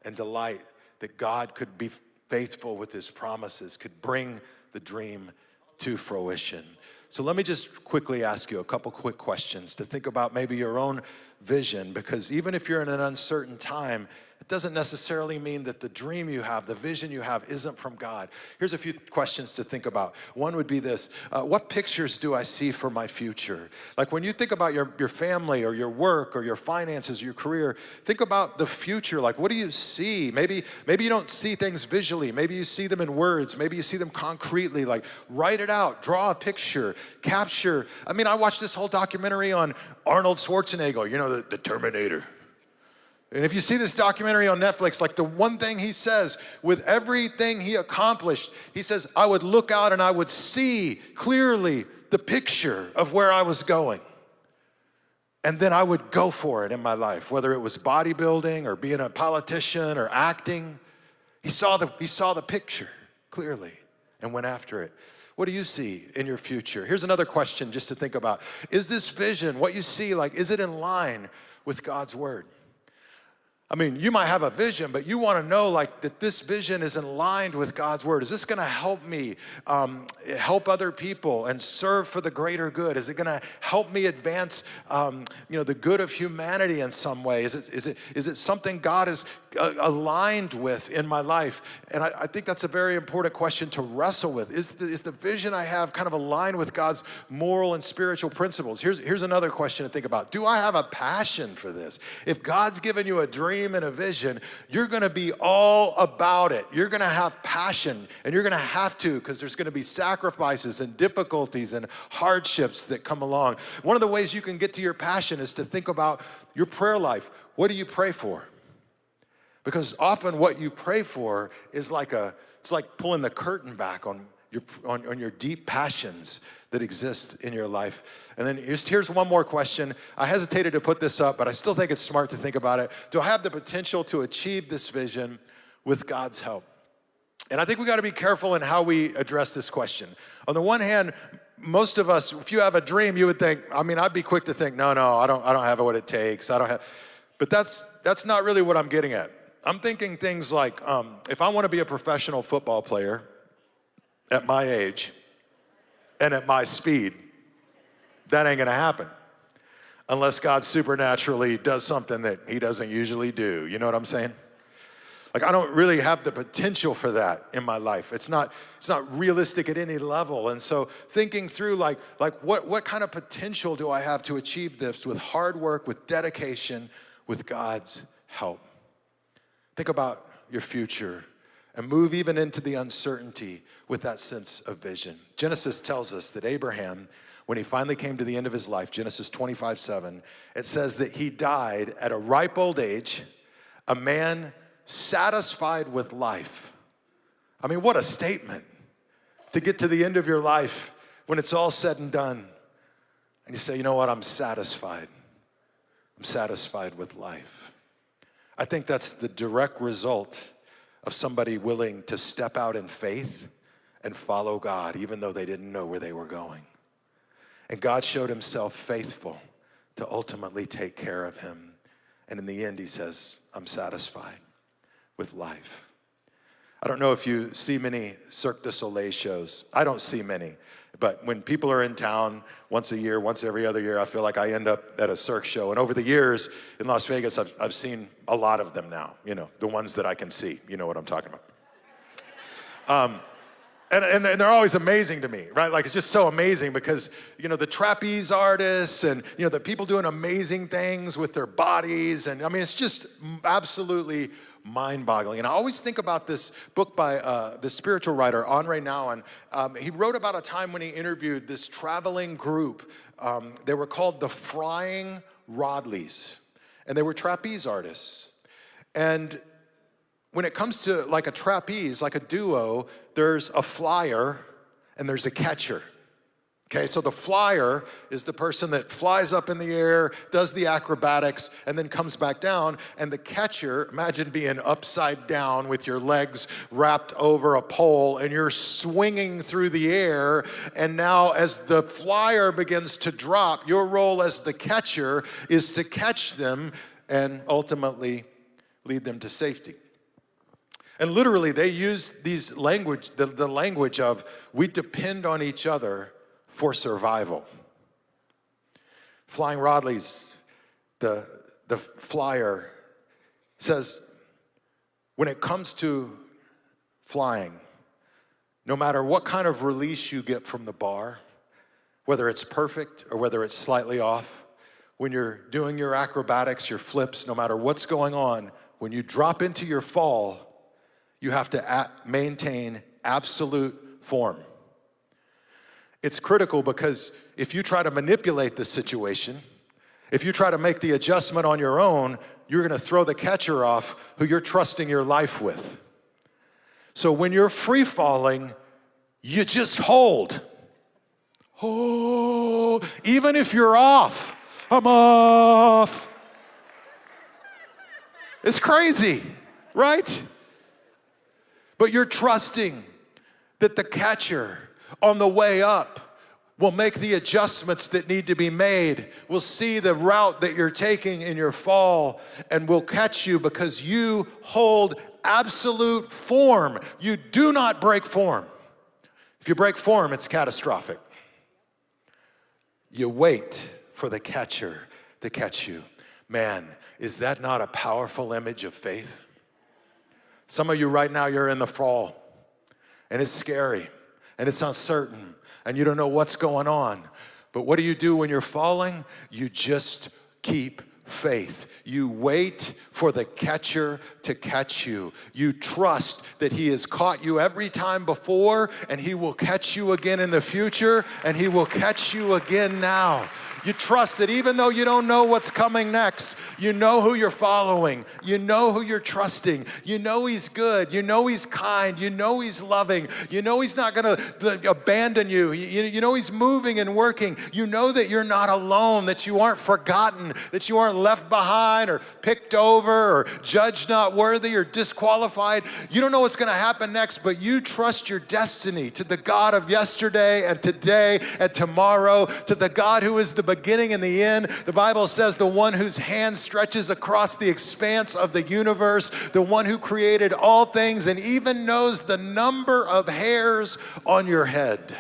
and delight that God could be faithful with His promises, could bring the dream to fruition. So let me just quickly ask you a couple quick questions to think about maybe your own vision, because even if you're in an uncertain time, at doesn't necessarily mean that the dream you have, the vision you have, isn't from God. Here's a few questions to think about. One would be this: what pictures do I see for my future? Like when you think about your family or your work or your finances, your career, think about the future. Like, what do you see? Maybe you don't see things visually. Maybe you see them in words. Maybe you see them concretely. Like, write it out, draw a picture, capture. I mean, I watched this whole documentary on Arnold Schwarzenegger, you know, the Terminator. And if you see this documentary on Netflix, like the one thing he says with everything he accomplished, he says, I would look out and I would see clearly the picture of where I was going. And then I would go for it in my life, whether it was bodybuilding or being a politician or acting. He saw the picture clearly and went after it. What do you see in your future? Here's another question just to think about. Is this vision, what you see, like, is it in line with God's word? I mean, you might have a vision, but you want to know, like, that this vision is in line with God's word. Is this going to help me help other people and serve for the greater good? Is it going to help me advance, the good of humanity in some way? Is it something God is aligned with in my life? And I think that's a very important question to wrestle with. Is the vision I have kind of aligned with God's moral and spiritual principles? Here's another question to think about. Do I have a passion for this? If God's given you a dream and a vision, you're going to be all about it. You're going to have passion, and you're going to have to, because there's going to be sacrifices and difficulties and hardships that come along. One of the ways you can get to your passion is to think about your prayer life. What do you pray for? Because often what you pray for is it's like pulling the curtain back on your deep passions that exist in your life. And then here's one more question. I hesitated to put this up, but I still think it's smart to think about it. Do I have the potential to achieve this vision with God's help? And I think we got to be careful in how we address this question. On the one hand, most of us, if you have a dream, you would think, I'd be quick to think, no, I don't have what it takes. But that's not really what I'm getting at. I'm thinking things like, if I want to be a professional football player at my age and at my speed, that ain't gonna happen unless God supernaturally does something that he doesn't usually do. You know what I'm saying? Like, I don't really have the potential for that in my life. It's not realistic at any level. And so thinking through like what kind of potential do I have to achieve this with hard work, with dedication, with God's help? Think about your future and move even into the uncertainty with that sense of vision. Genesis tells us that Abraham, when he finally came to the end of his life, Genesis 25:7, it says that he died at a ripe old age, a man satisfied with life. I mean, what a statement to get to the end of your life when it's all said and done. And you say, you know what, I'm satisfied. I'm satisfied with life. I think that's the direct result of somebody willing to step out in faith and follow God, even though they didn't know where they were going. And God showed himself faithful to ultimately take care of him. And in the end, he says, I'm satisfied with life. I don't know if you see many Cirque du Soleil shows. I don't see many. But when people are in town once a year, once every other year, I feel like I end up at a Cirque show. And over the years in Las Vegas, I've seen a lot of them now, the ones that I can see. You know what I'm talking about. And they're always amazing to me, right? Like, it's just so amazing because, the trapeze artists and, the people doing amazing things with their bodies. And it's just absolutely mind-boggling. And I always think about this book by the spiritual writer, Henri Nouwen. He wrote about a time when he interviewed this traveling group. They were called the Flying Rodleys, and they were trapeze artists. And when it comes to like a trapeze, like a duo, there's a flyer and there's a catcher. Okay, so the flyer is the person that flies up in the air, does the acrobatics, and then comes back down. And the catcher, imagine being upside down with your legs wrapped over a pole and you're swinging through the air. And now as the flyer begins to drop, your role as the catcher is to catch them and ultimately lead them to safety. And literally they use the language of we depend on each other for survival. Flying Rodleys, the flyer says, when it comes to flying, no matter what kind of release you get from the bar, whether it's perfect or whether it's slightly off, when you're doing your acrobatics, your flips, no matter what's going on, when you drop into your fall, you have to maintain absolute form. It's critical because if you try to manipulate the situation, if you try to make the adjustment on your own, you're gonna throw the catcher off who you're trusting your life with. So when you're free falling, you just hold. Oh, even if you're off, I'm off. It's crazy, right? But you're trusting that the catcher on the way up will make the adjustments that need to be made, will see the route that you're taking in your fall, and will catch you because you hold absolute form. You do not break form. If you break form, it's catastrophic. You wait for the catcher to catch you. Man, is that not a powerful image of faith? Some of you right now, you're in the fall, and it's scary, and it's uncertain, and you don't know what's going on. But what do you do when you're falling? You just keep faith. You wait for the catcher to catch you. You trust that he has caught you every time before, and he will catch you again in the future, and he will catch you again now. You trust that even though you don't know what's coming next, you know who you're following. You know who you're trusting. You know he's good. You know he's kind. You know he's loving. You know he's not going to abandon you. You know he's moving and working. You know that you're not alone, that you aren't forgotten, that you aren't left behind or picked over or judged not worthy or disqualified. You don't know what's going to happen next, but you trust your destiny to the God of yesterday and today and tomorrow, to the God who is the beginning and the end. The Bible says the one whose hand stretches across the expanse of the universe, the one who created all things and even knows the number of hairs on your head.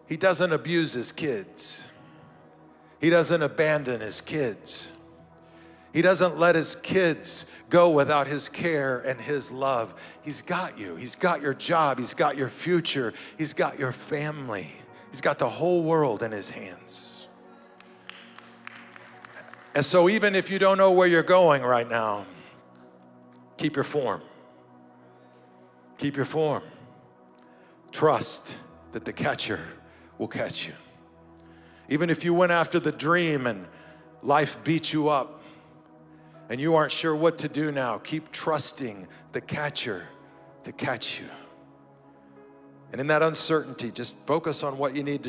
He doesn't abuse his kids. He doesn't abandon his kids. He doesn't let his kids go without his care and his love. He's got you. He's got your job. He's got your future. He's got your family. He's got the whole world in his hands. And so even if you don't know where you're going right now, keep your form. Keep your form. Trust that the catcher will catch you. Even if you went after the dream and life beat you up, and you aren't sure what to do now, keep trusting the catcher to catch you. And in that uncertainty, just focus on what you need to